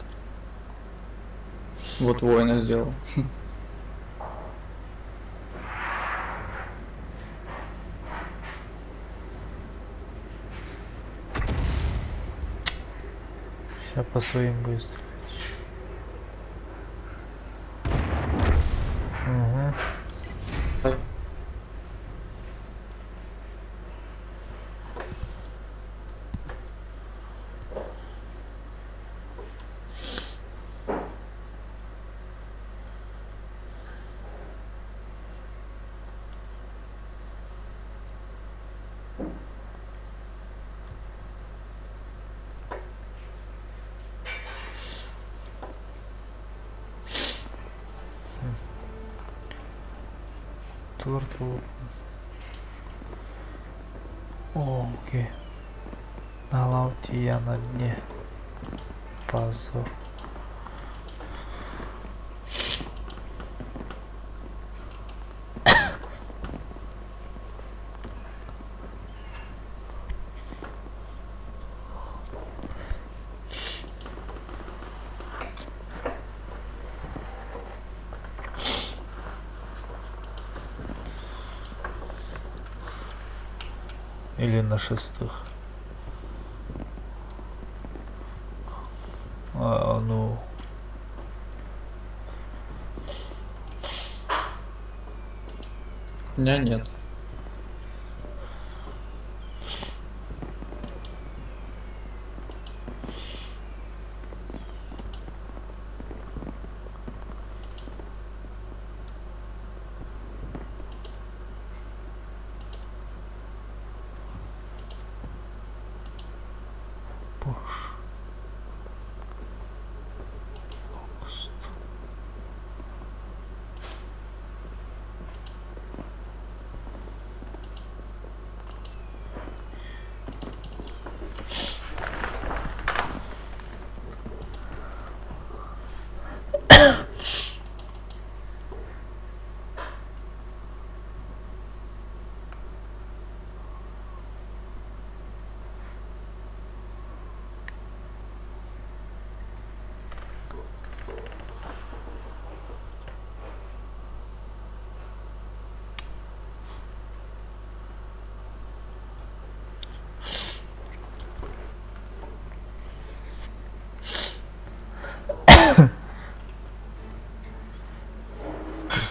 Вот воина сделал. Сейчас по своим будет стрелять. Угу. Turtle. Окей. На лауте я на дне. Позор. Или на шестых. Ну. У меня нет.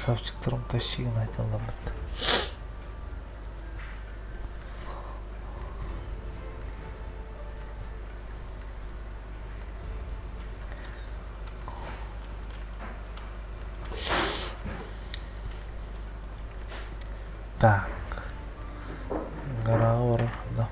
красавчиктарым тащигин айта аламын. Так. Гараура, да.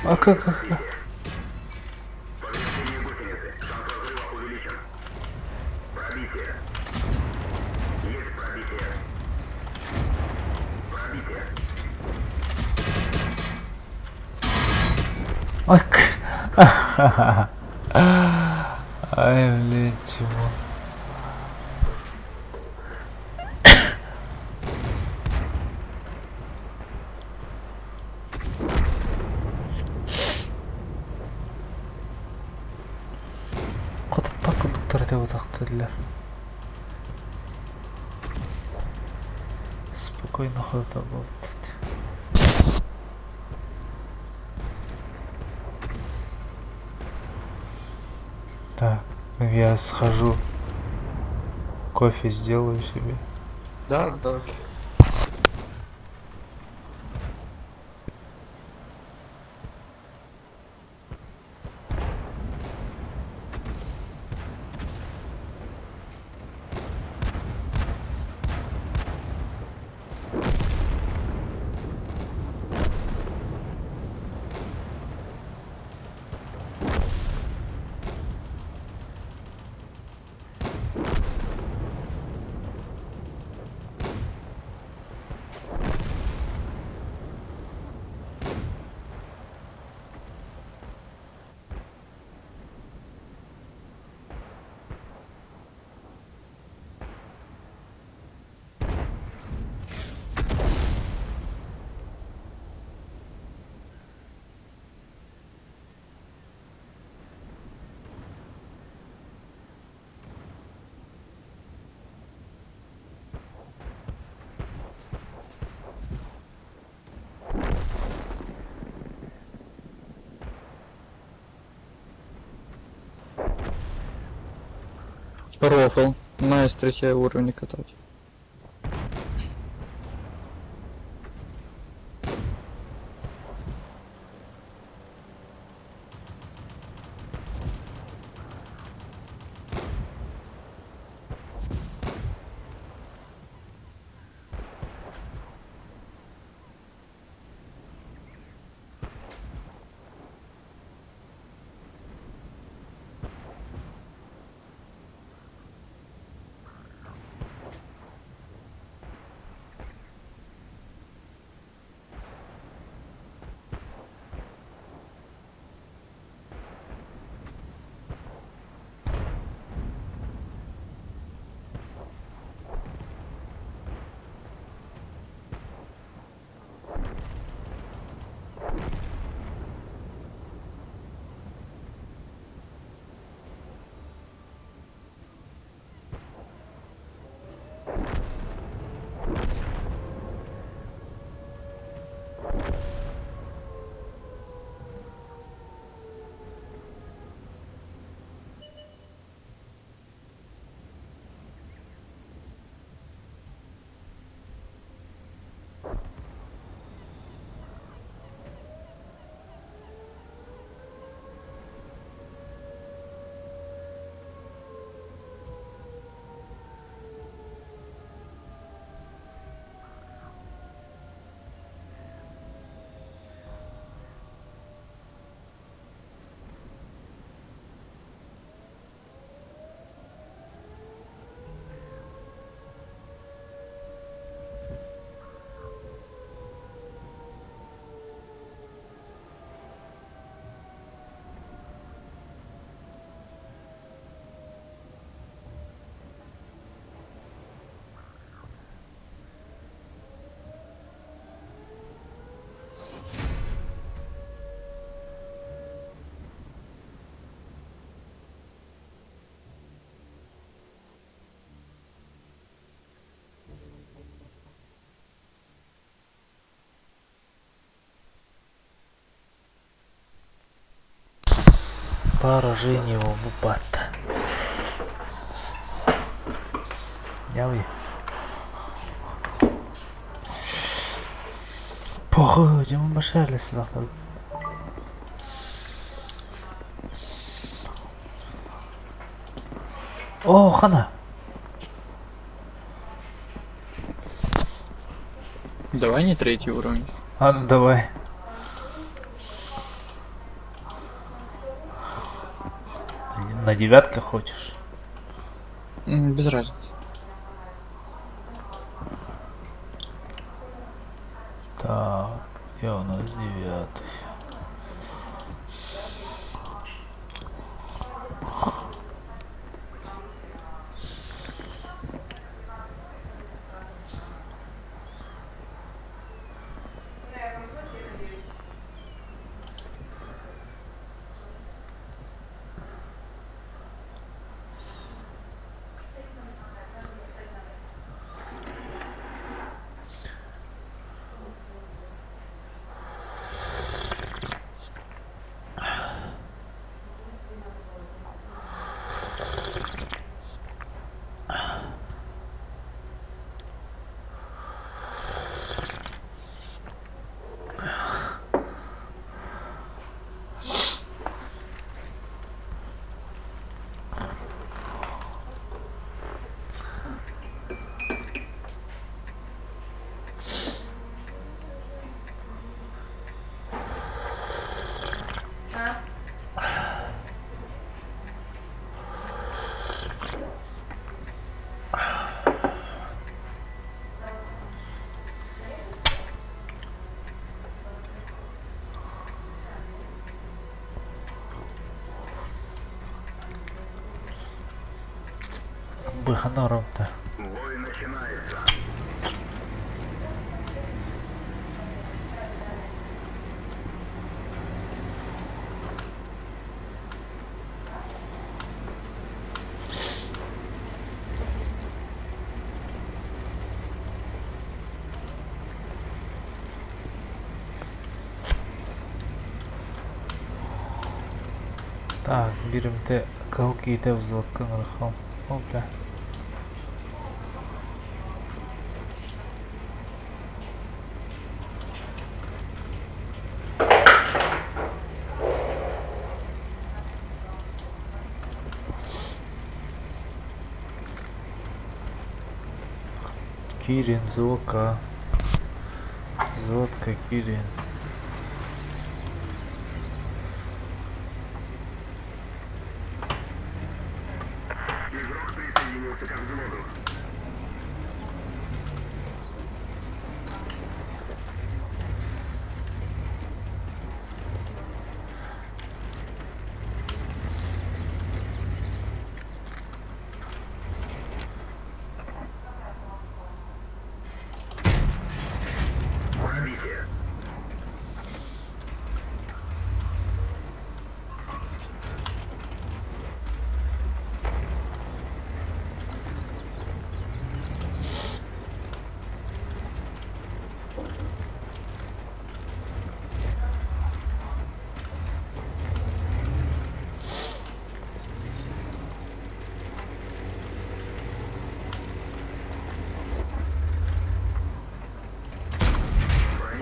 А как? Повреждение гусеницы. Шанс разрыва увеличен. Пробитие. Есть пробитие. Пробитие. Ай, блин, чего? Кодаппа кондуктор деп атактадылар. Спокойно хода болот. Так, я схожу, кофе сделаю себе. Да, окей. Рофл. На S3 уровне катать. Поражение его бубата. Яви. Погоди, мы башарли справа. О, хана. Давай не третий уровень. А, ну давай. На девятках хочешь? Без разницы. Так, где у нас девятый? Быханором-то. Бой начинается. Так, берем те калки-то взводка нарахом. Опа. Кирин, Зока. Зодка, Кирин. Игрок присоединился к взводу. Пробитие.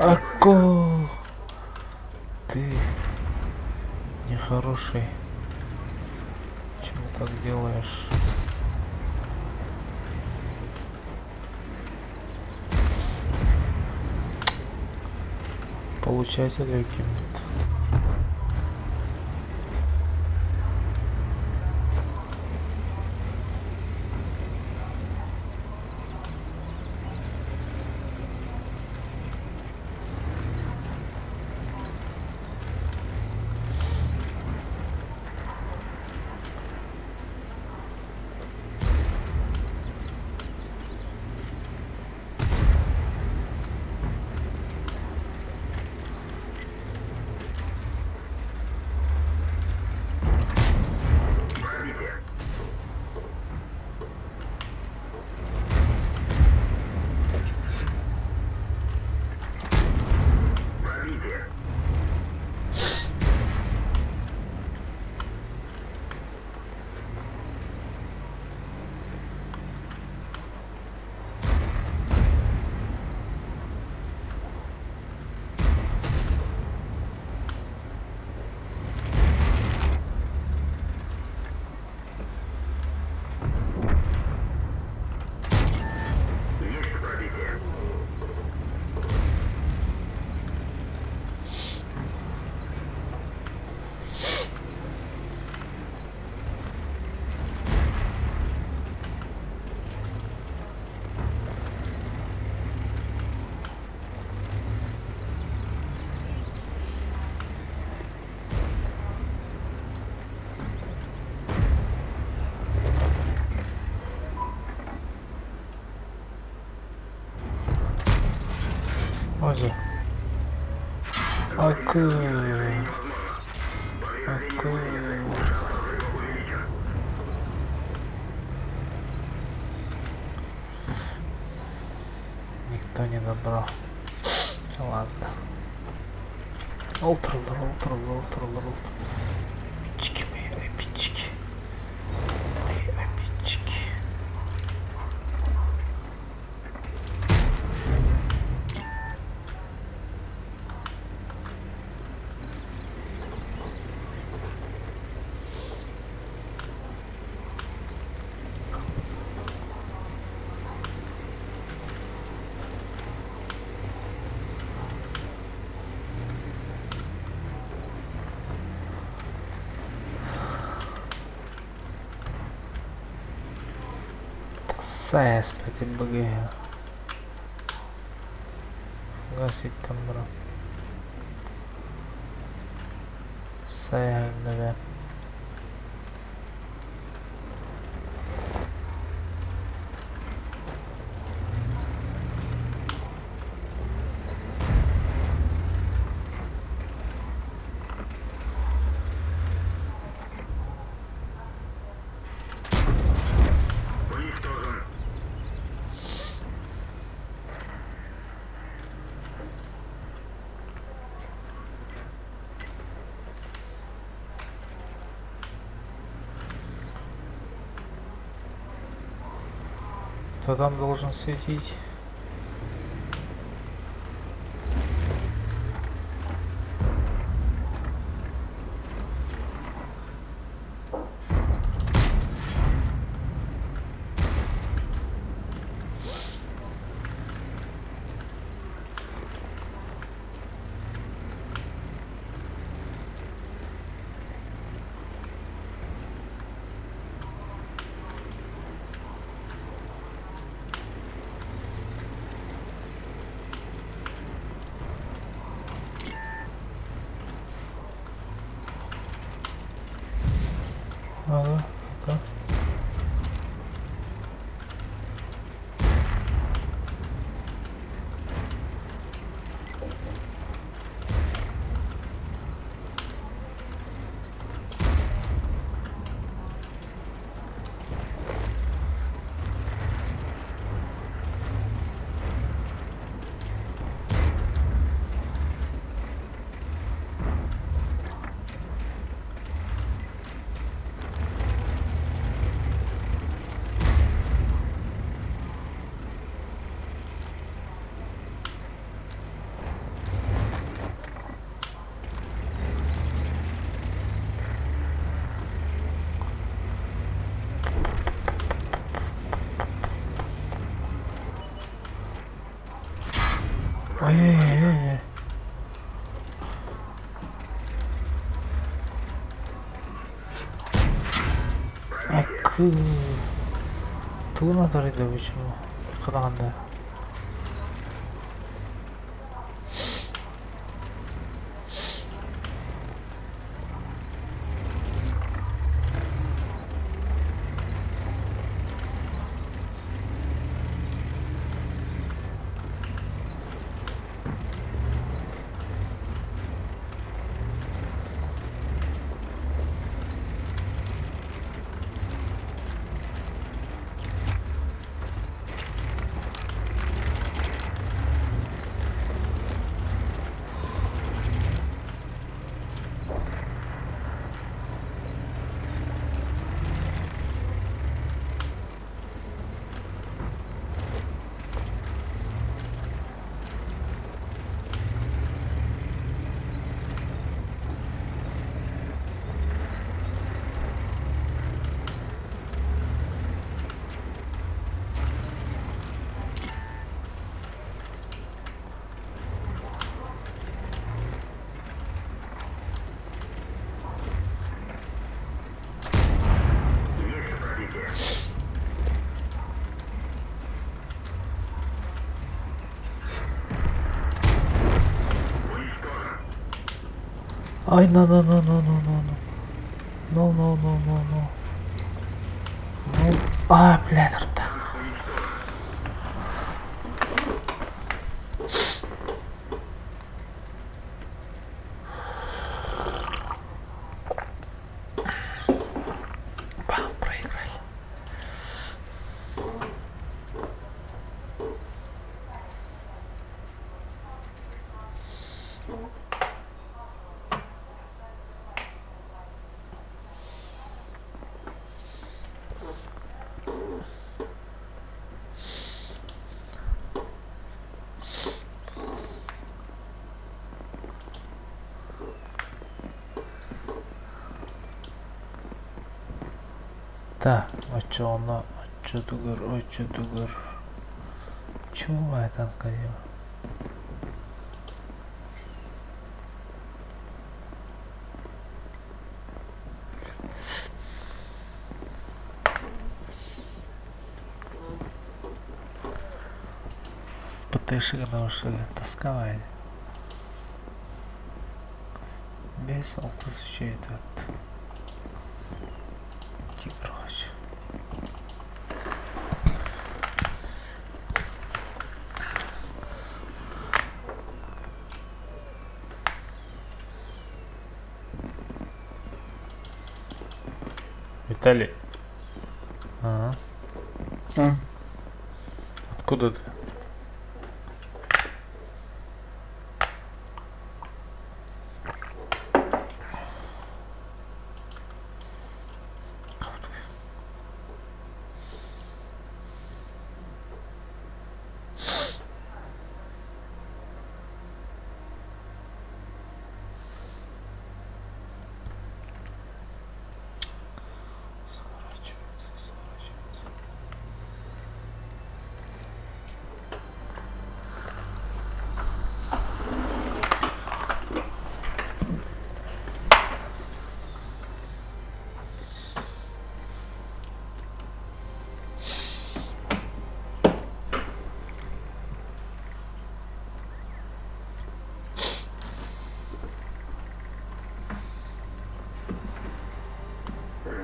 Ако! Ты нехороший. Почему так делаешь? Получатель каким-то. Ой, Аку. Аку. Никто не добрал. Ладно. Олтрал. Обидчики мои, обидчики. Мои обидчики. Cesspiti buggy. Gazit там, bro. Sayangda. Кто там должен светить? Ага, да. Ой-ой-ой. Акы. Туна тарайды почему? Кадаганда. Ай, no. А, блядь, рта. Да, очоно, очодугар. Чего это говорил? Потеши, что тосковали. Без алкоголя этот. Тигроч. Виталий. Ага. А, Откуда ты?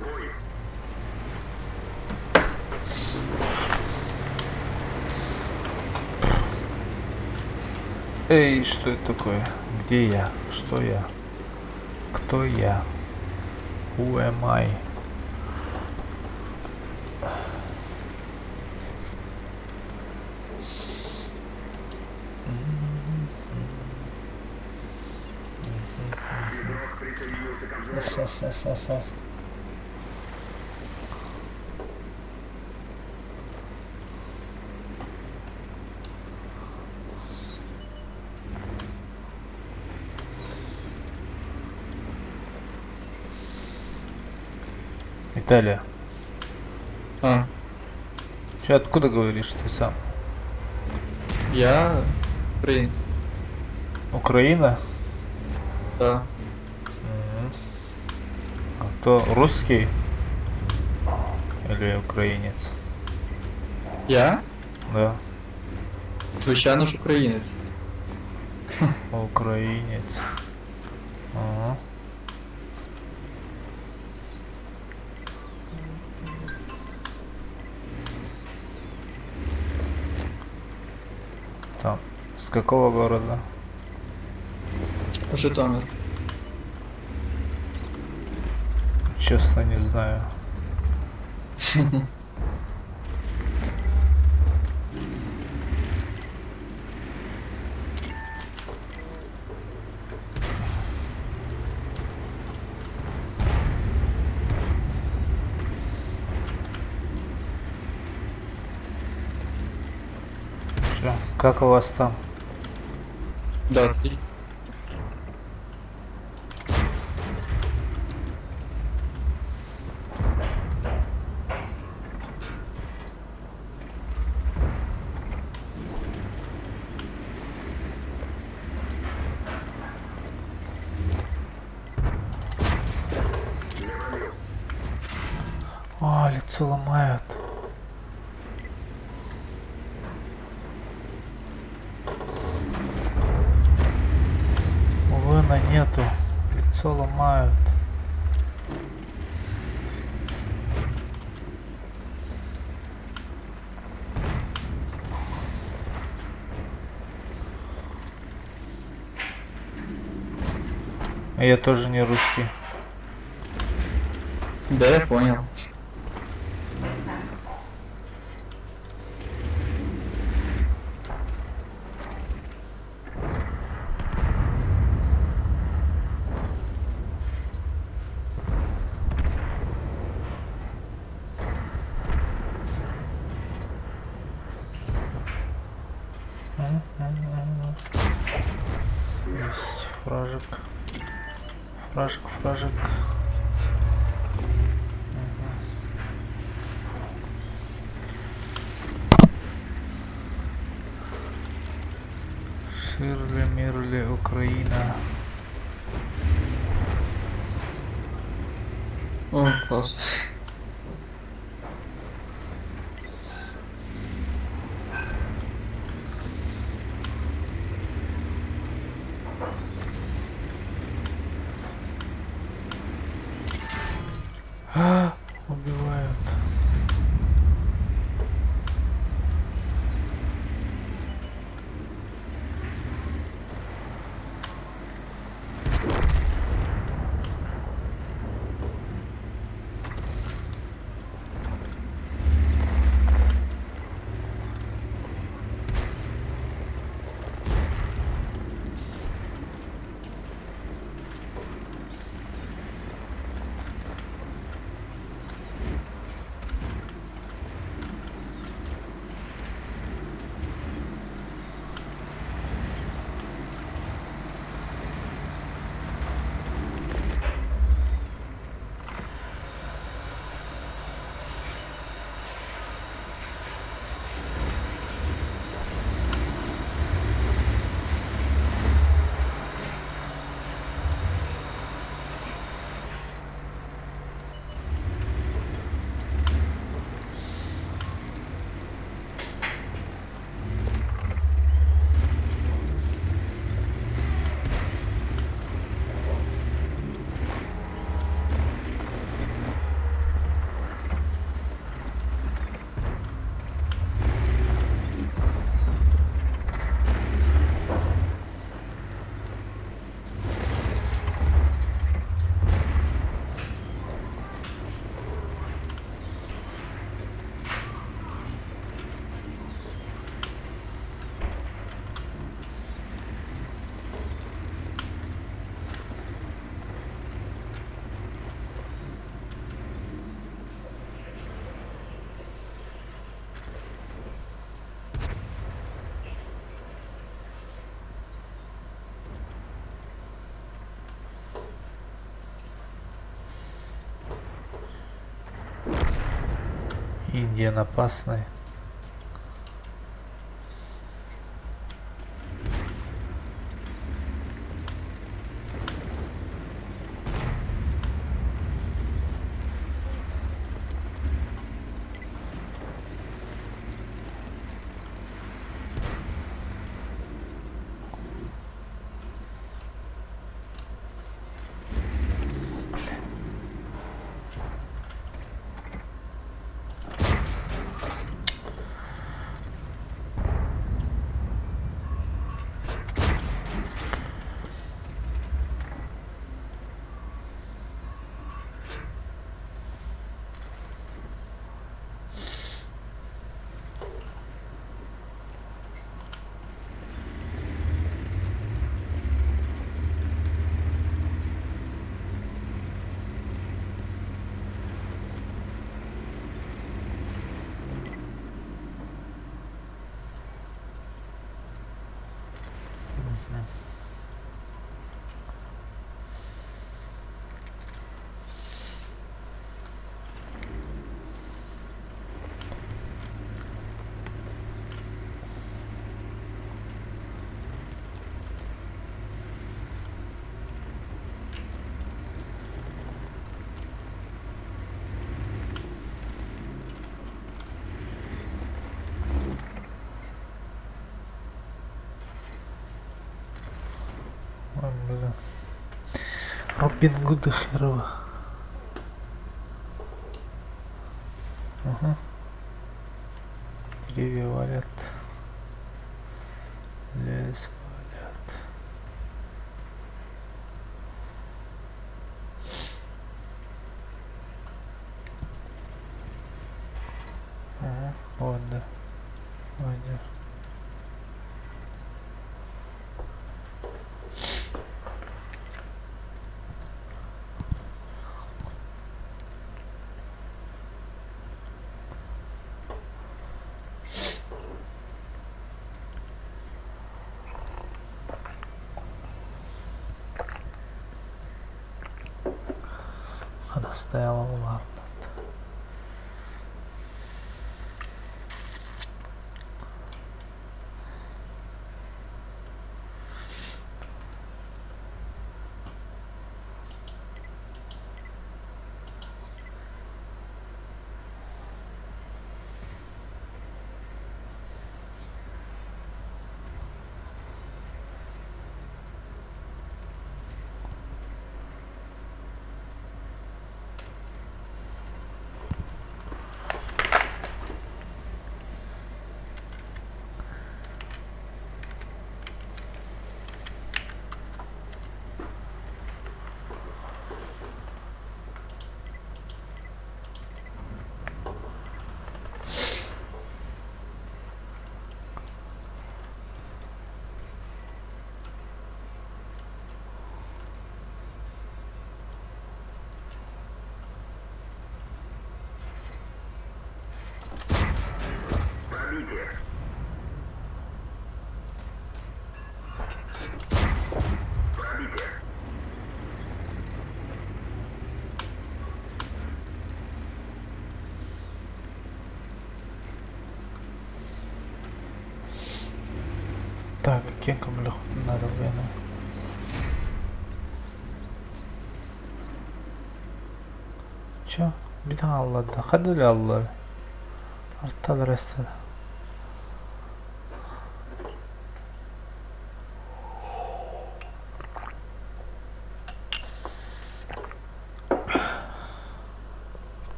Бой. Эй, что это такое? Где я? Что я? Кто я? Who am I? Игрок присоединился к взводу. Виталия, а, что откуда говоришь ты сам? я... Блин, Украина? да. А кто русский или украинец? Я? Да, Звичайно ж українець. украинец. Ага. Там, с какого города? Житомир. Честно, не знаю. Чё, как у вас там? Да, ти. А, лицо ломает. Вына нету. Лицо ломают. А я тоже не русский. Да, я понял. Есть фражик. Фражик. Ширли, Мирли, Украина. О, класс. Убивают. Индиан опасный. Блин. Робин Гуда херова. Ага. Деревья валят. Лес валят. Ага. Вот, да. Вадя. стояла, ладно. Так, kengkom надо время. Чё? Bir tane Allah'da. Hadi öyle Allah'ı. Arttadır restede.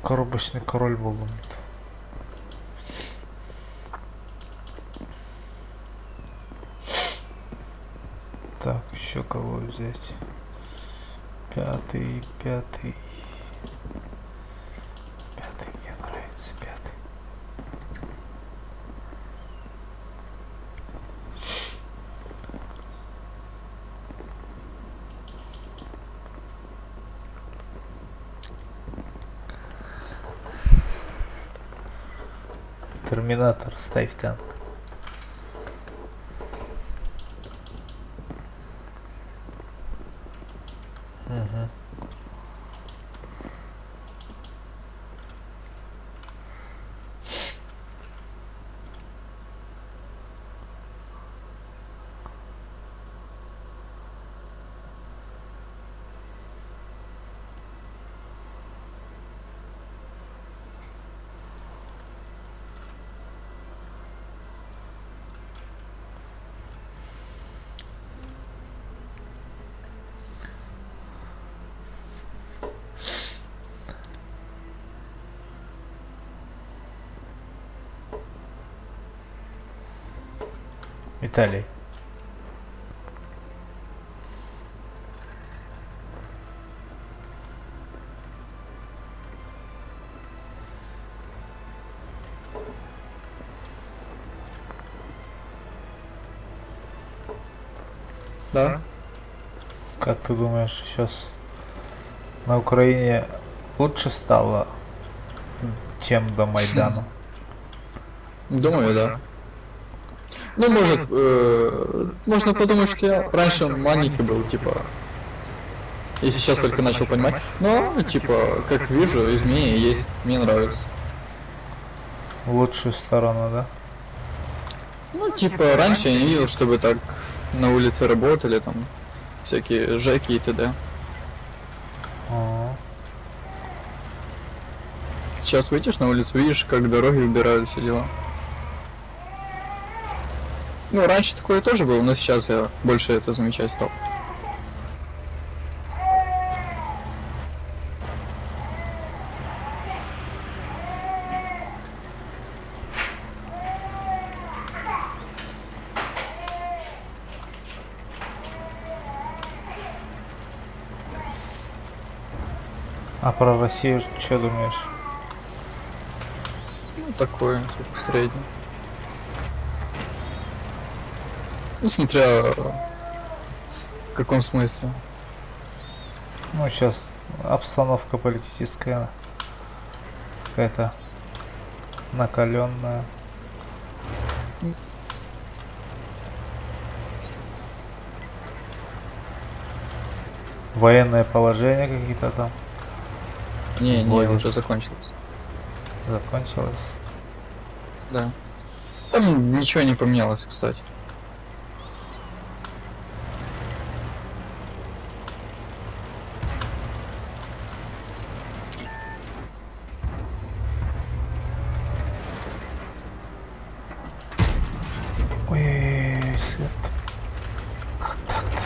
Коробочный король был. Так, еще кого взять? Пятый. Пятый мне нравится, пятый. Терминатор, ставь танк. Угу. Виталий. Да? Как ты думаешь, сейчас на Украине лучше стало, чем до Майдана? Думаю, да. Ну, может, можно подумать, что я раньше маленький был, типа, и сейчас только начал понимать. Но, типа, как вижу, изменения есть, мне нравится. В лучшую сторону, да? Ну, типа, раньше я не видел, чтобы так на улице работали, там, всякие жеки и т.д. О, Сейчас выйдешь на улицу, видишь, как дороги убирают, все дела. Ну, раньше такое тоже было, но сейчас я больше это замечать стал. а про Россию что думаешь? Ну, такое, типа, среднее. Ну, смотря в каком смысле. Ну, сейчас обстановка политическая какая-то накаленная. Военное положение какие-то там Не, Вводит. уже закончилось. закончилось. Да. Там ничего не поменялось, кстати. Ой, свет. Как так-то?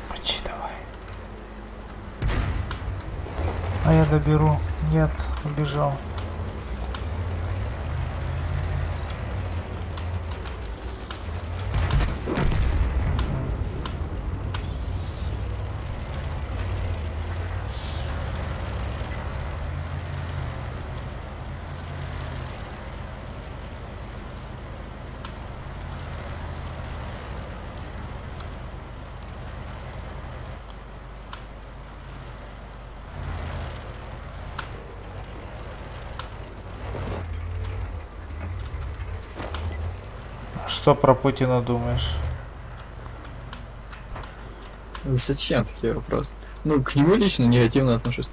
Мочи давай. А я доберу. Нет, убежал. Что про Путина думаешь? Зачем такие вопросы? Ну, к нему лично негативно отношусь.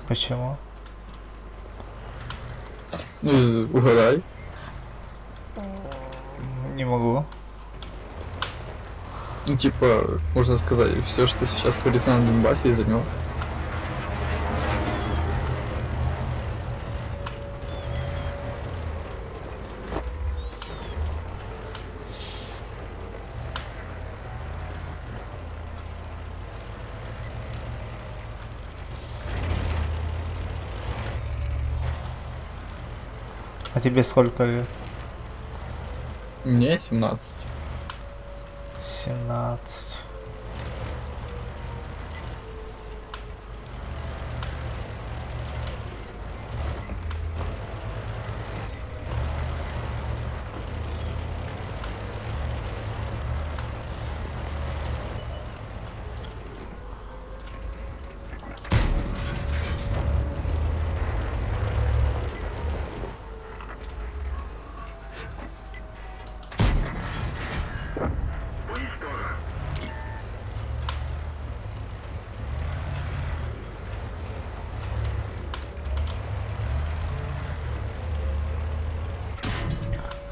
Почему? Ну, угадай. Не могу. Ну, типа, можно сказать, все, что сейчас творится на Донбассе, из-за него. А тебе сколько лет? Мне 17. 17.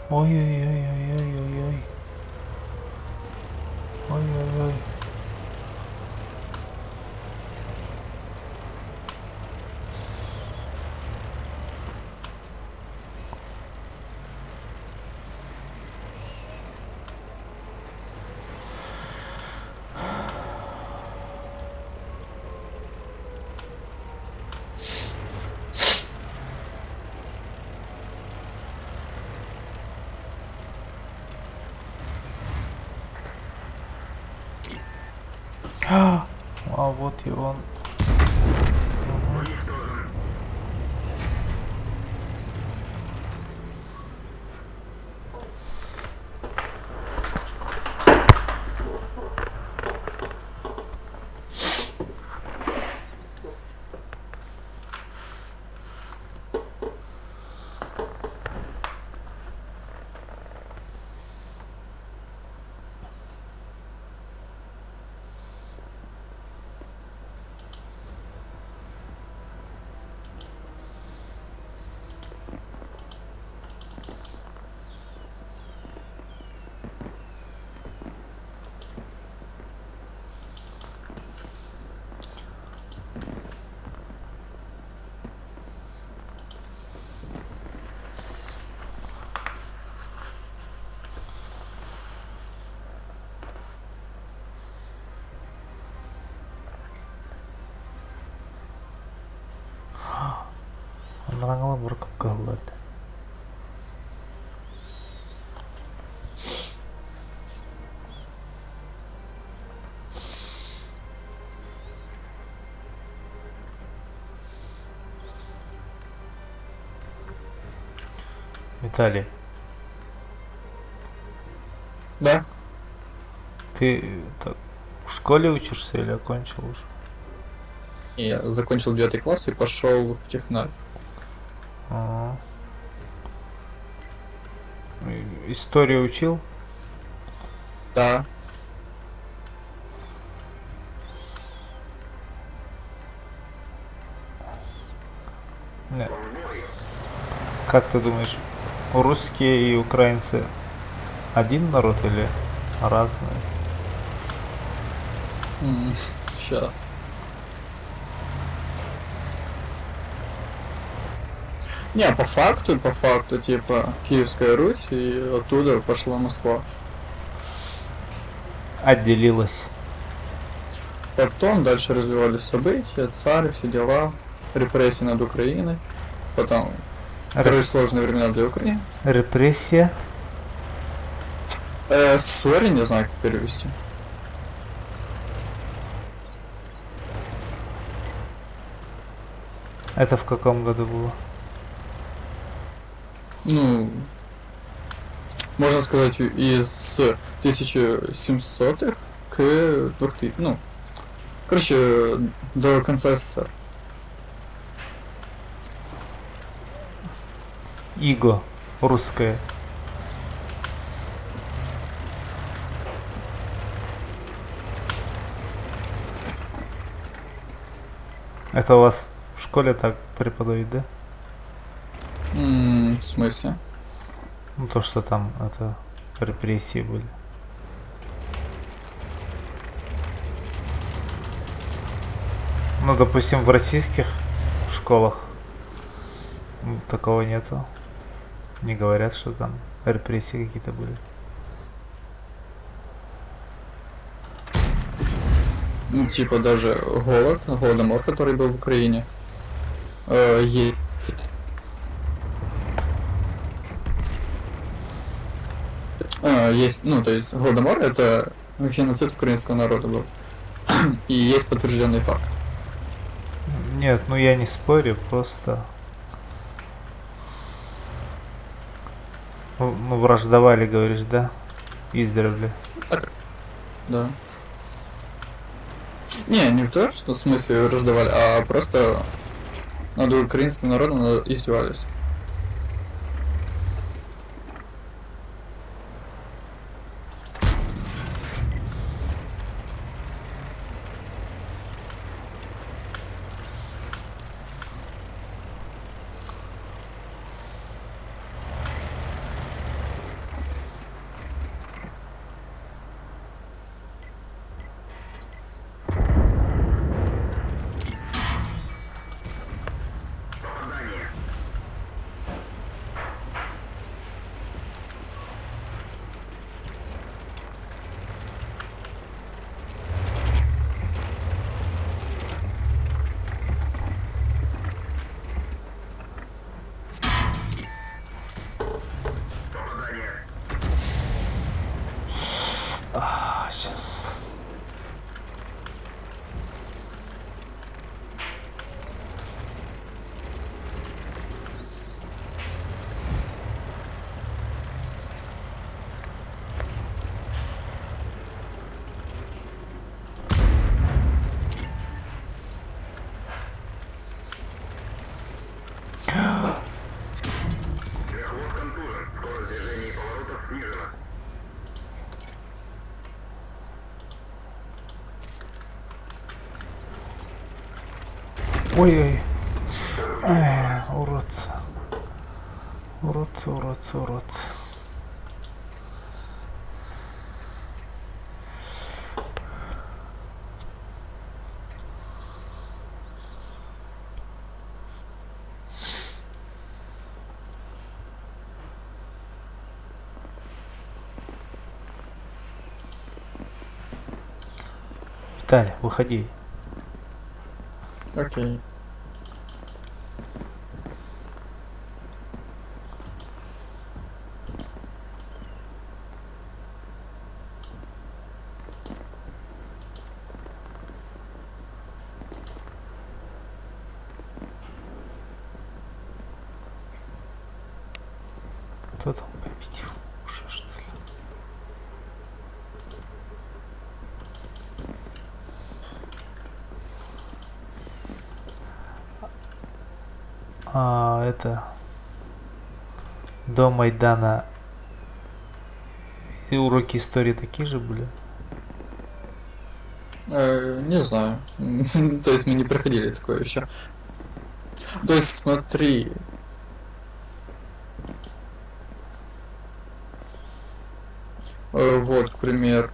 Ой-ой-ой-ой-ой-ой-ой. Ой-ой-ой. А вот и он. Нравилось бурка голод. Виталий, Да? ты в школе учишься или окончил уже? Я закончил 9 класс и пошел в технарь. Ага. Историю учил? Да. Нет. Как ты думаешь, русские и украинцы один народ или разные? Ща. Не, по факту, типа, Киевская Русь, и оттуда пошла Москва. Отделилась. Потом дальше развивались события, царь, все дела, репрессии над Украиной. Потом, короче, сложные времена для Украины. Репрессия. Сори, не знаю, как перевести. Это в каком году было? Ну, можно сказать, из 1700-х к 2000, ну, короче, до конца СССР. Иго. Русская. Это у вас в школе так преподают, да? В смысле? Ну то, что там это репрессии были. Ну, допустим, в российских школах такого нету. Не говорят, что там репрессии какие-то были. Ну, типа даже голодомор, который был в Украине. Есть, ну, то есть голодомор это геноцид украинского народа был. И есть подтвержденный факт. Нет, ну я не спорю, просто... Ну, враждовали, говоришь, да? Издревле. Так. Да. Не в том, что в смысле враждовали, а просто над украинским народом издевались. Сейчас. Ой-ой. Уродцы. Уродцы. Виталий, выходи. Окей. Кто там победил? Уже что ли? Это до Майдана и уроки истории такие же были? Не знаю. То есть мы не проходили такое еще. То есть смотри. Вот, к примеру.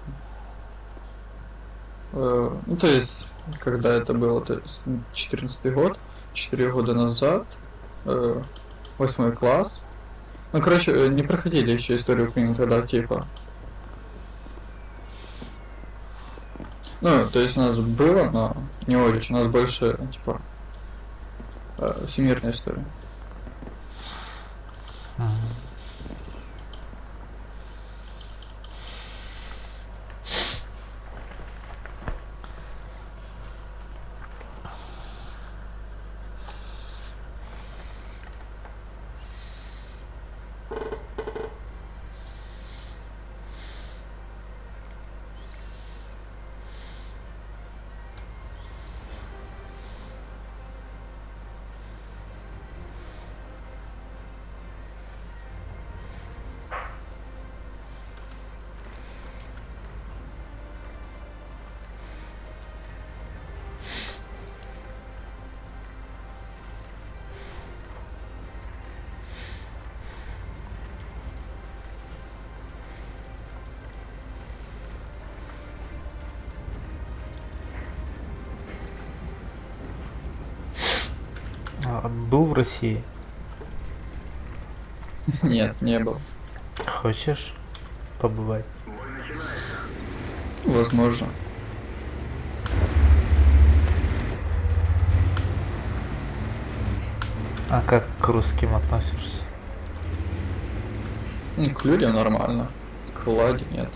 Ну, то есть, когда это было, то есть 14-й год, 4 года назад, 8 класс. Ну, короче, не проходили еще историю Украины тогда, типа. Ну, то есть у нас было, но не очень. У нас больше, типа, всемирная история. Был в России? Нет, не был. Хочешь побывать? Возможно. А как к русским относишься? Ну, к людям нормально. К владе нет.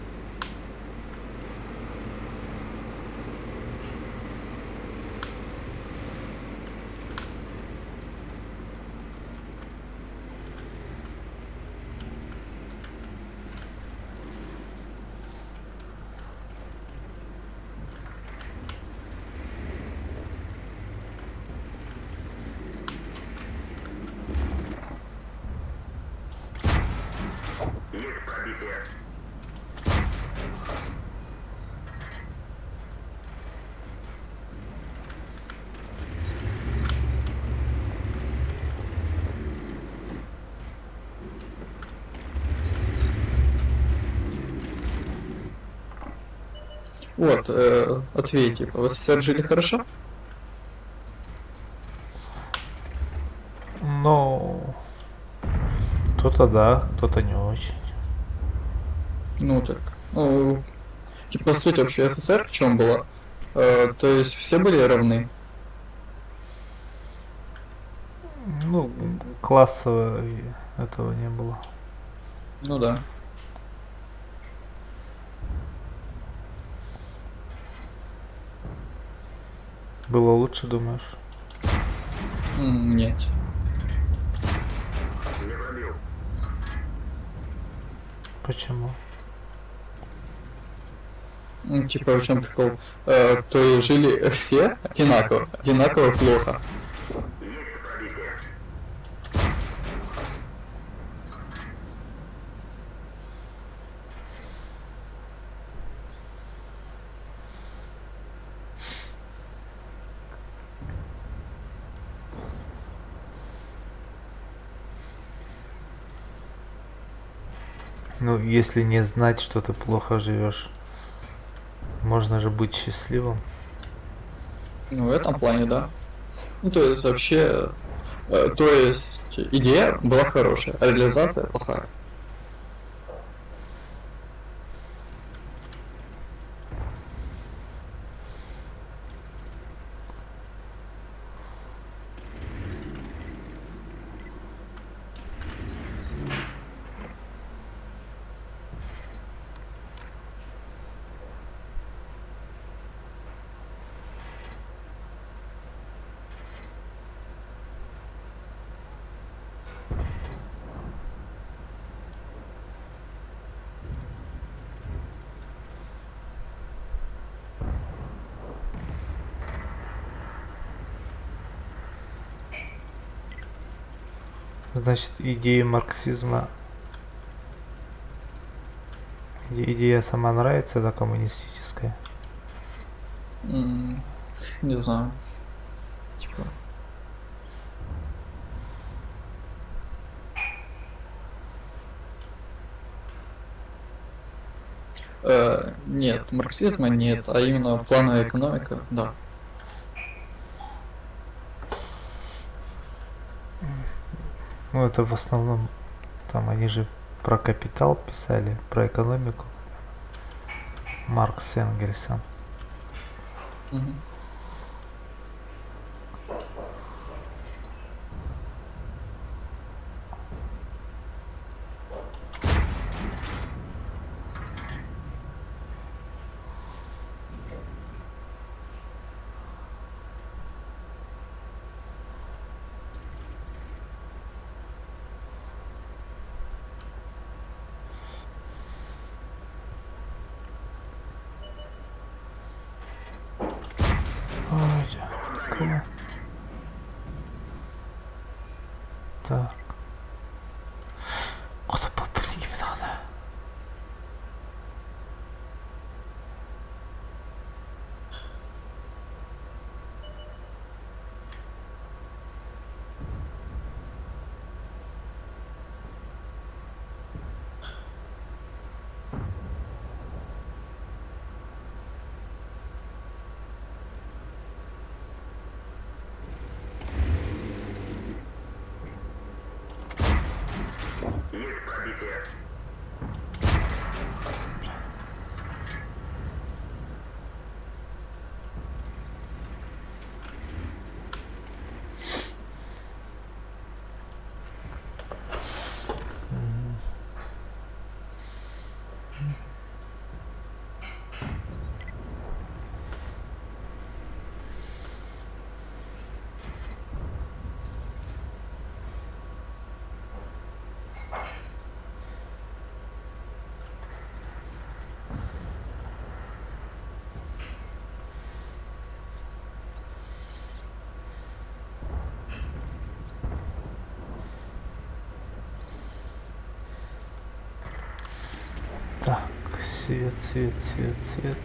Вот, ответь, типа, в СССР жили хорошо? Ну, кто-то да, кто-то не очень. Ну так, ну, типа, суть вообще СССР в чем была? То есть все были равны? Ну, классово этого не было. Ну да. Было лучше, думаешь? Нет. Почему? Ну, типа, в чем прикол? То есть жили все одинаково, одинаково плохо. Ну, если не знать, что ты плохо живешь, можно же быть счастливым. Ну, в этом плане, да. Ну, то есть, вообще, то есть, идея была хорошая, а реализация плохая. Значит, идея марксизма, идея сама нравится, да, коммунистическая? Не знаю. Типа. Нет, марксизма нет, а именно плановая экономика, да. Ну, это в основном, там они же про капитал писали, про экономику. Маркс с Энгельсом. Мгм. Ой, какая. Так. Куда попрыгнем надо? Есть пробитие. Так, свет, свет, свет, свет.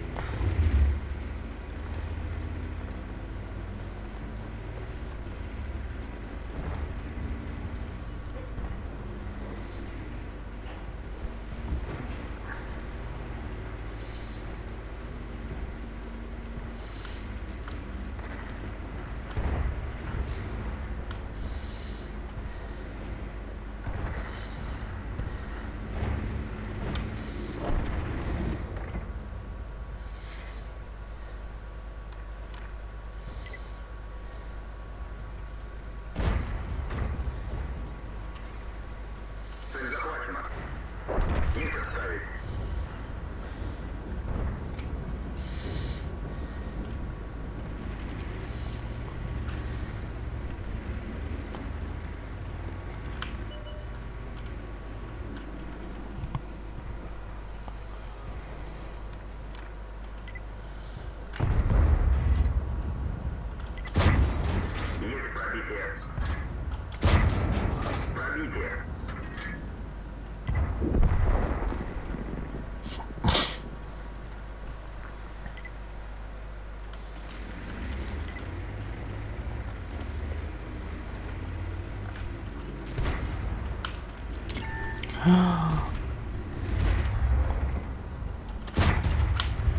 Цель захвачена. Есть отставить. Есть пробитие. Пробитие.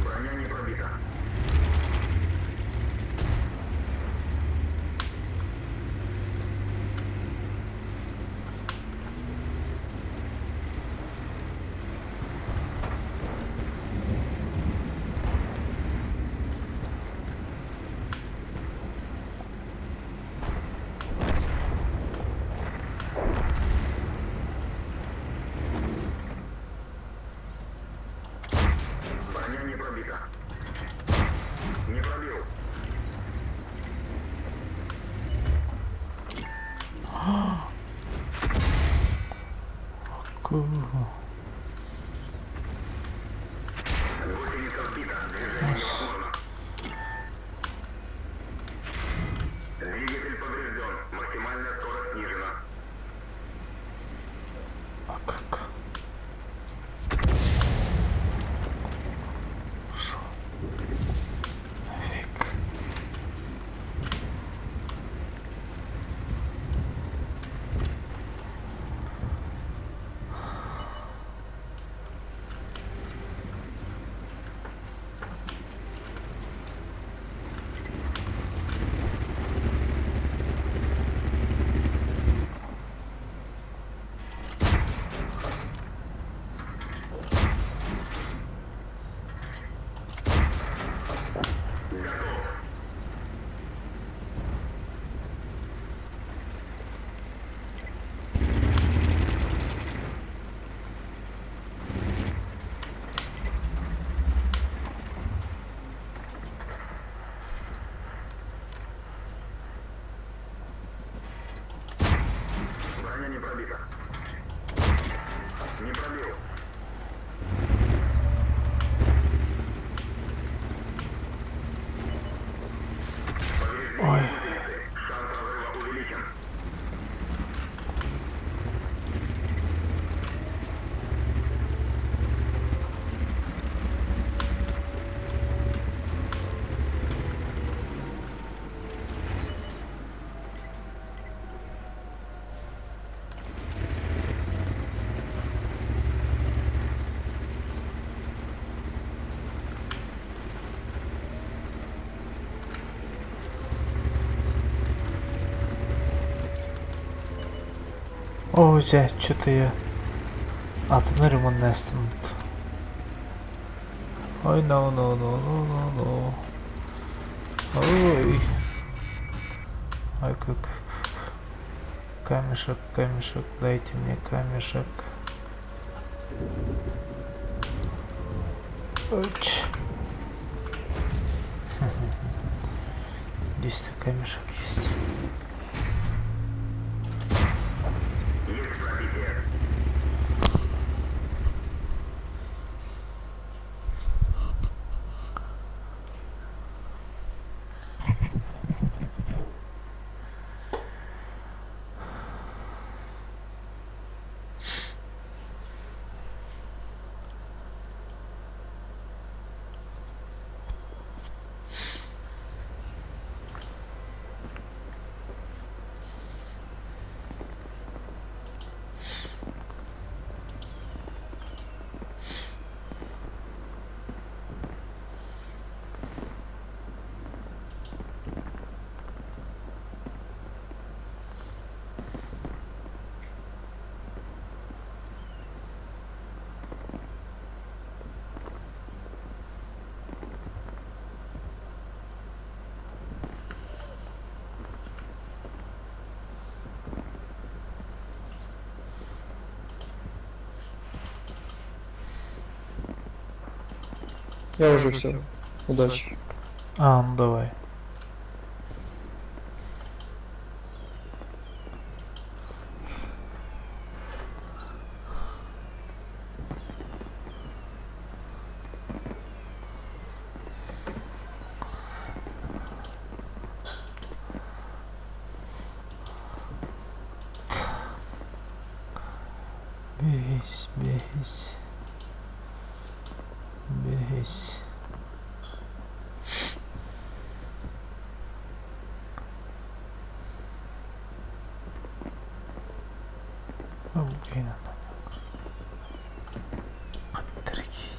Броня не пробита. Броня не пробита. Не пробил. Гусеница сбита. Движение невозможно. Двигатель поврежден. Максимальная скорость снижена. Броня не пробита. Не пробил. Ой. Шанс разрыва увеличен. Ой, дядь, что-то я... А, ты на ремонт Нестон. Ой, no. Ой. Ой, как... Камешек, дайте мне камешек. Оч. Здесь-то камешек есть. Есть пробитие. Я уже все. Удачи. А, ну давай. Бегись. О, блин. Дорогие.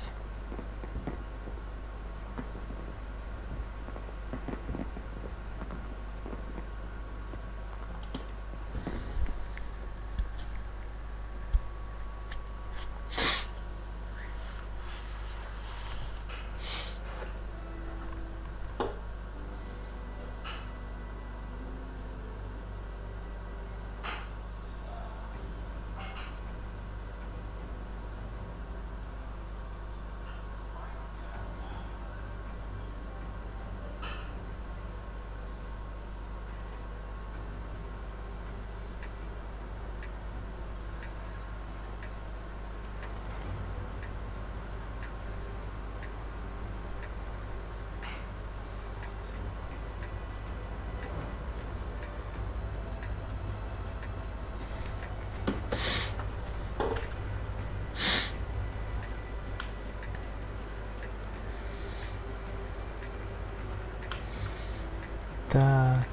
Так.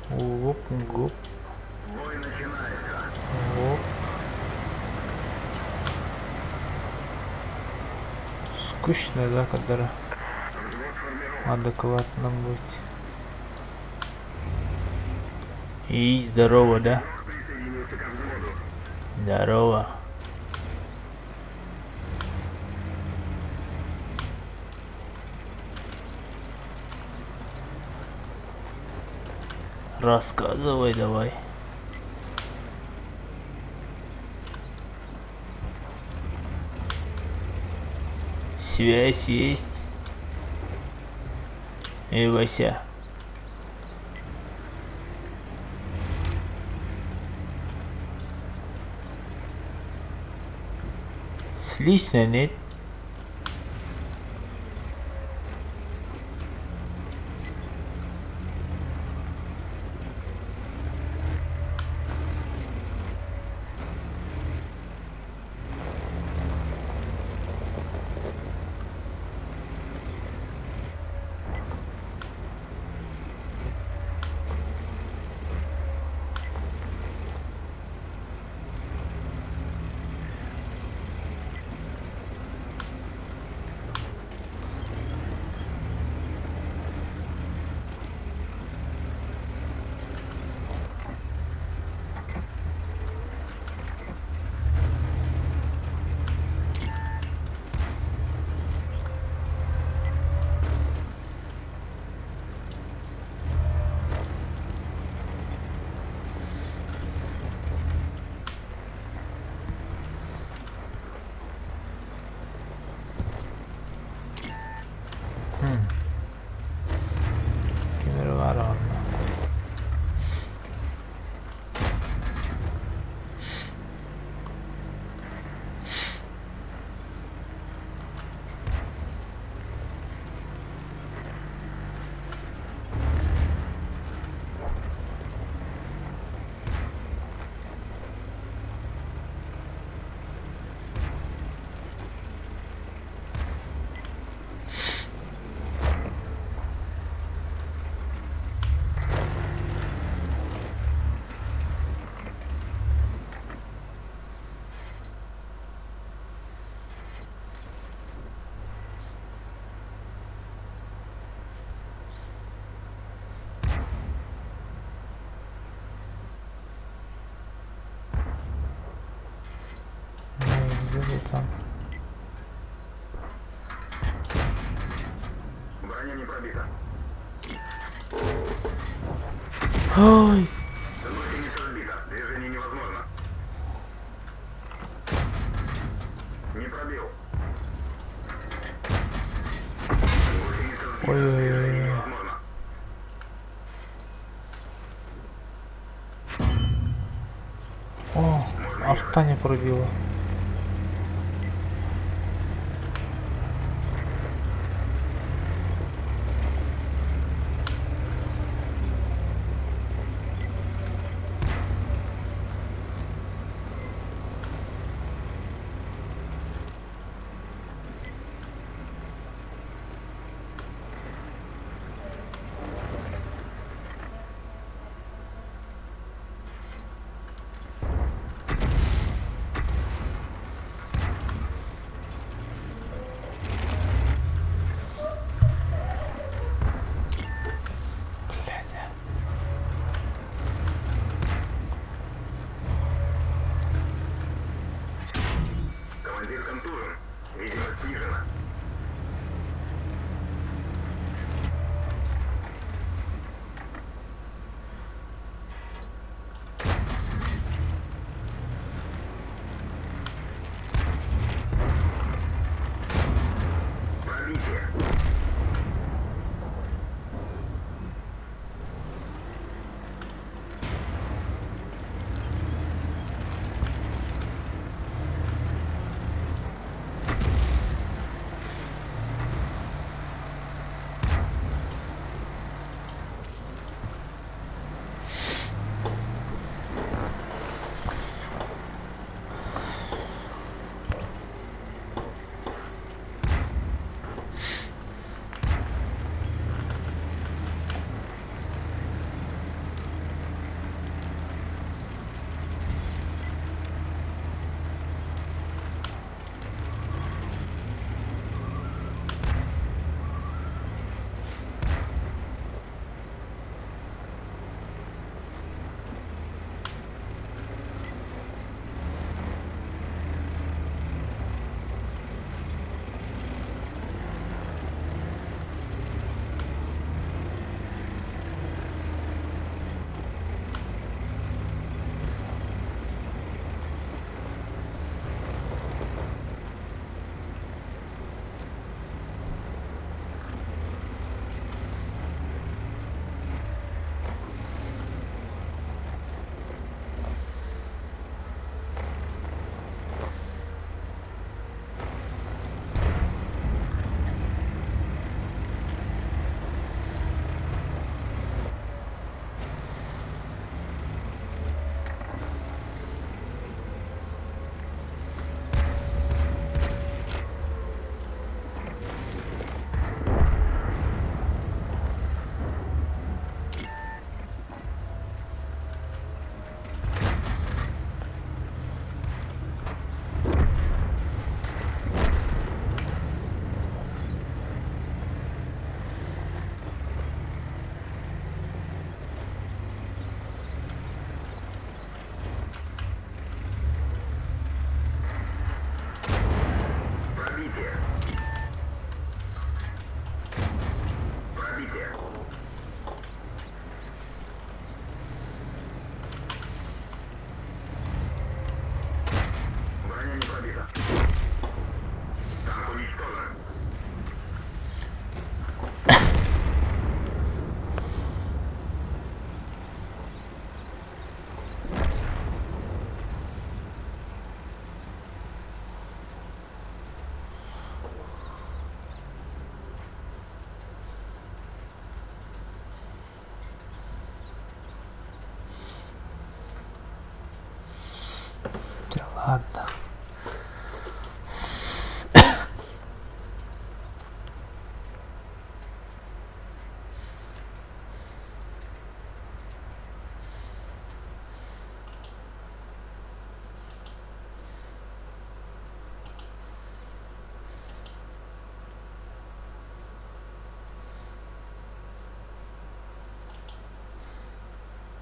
Оп, гоп. Бой начинается. Оп. Скучно, да, когда адекватно быть. И здорово, да? Присоединился к взводу. Здорово. Рассказывай давай. Связь есть. И Вася. Слизня, нет? Кемерварона. Где там? Броня не пробита. Ой! Гусеница сбита. Движение невозможно. Не пробил. Гусеница сбита. Ой-ой-ой. Движение невозможно. О, арта не пробила. Командир контужен. Видимость снижена.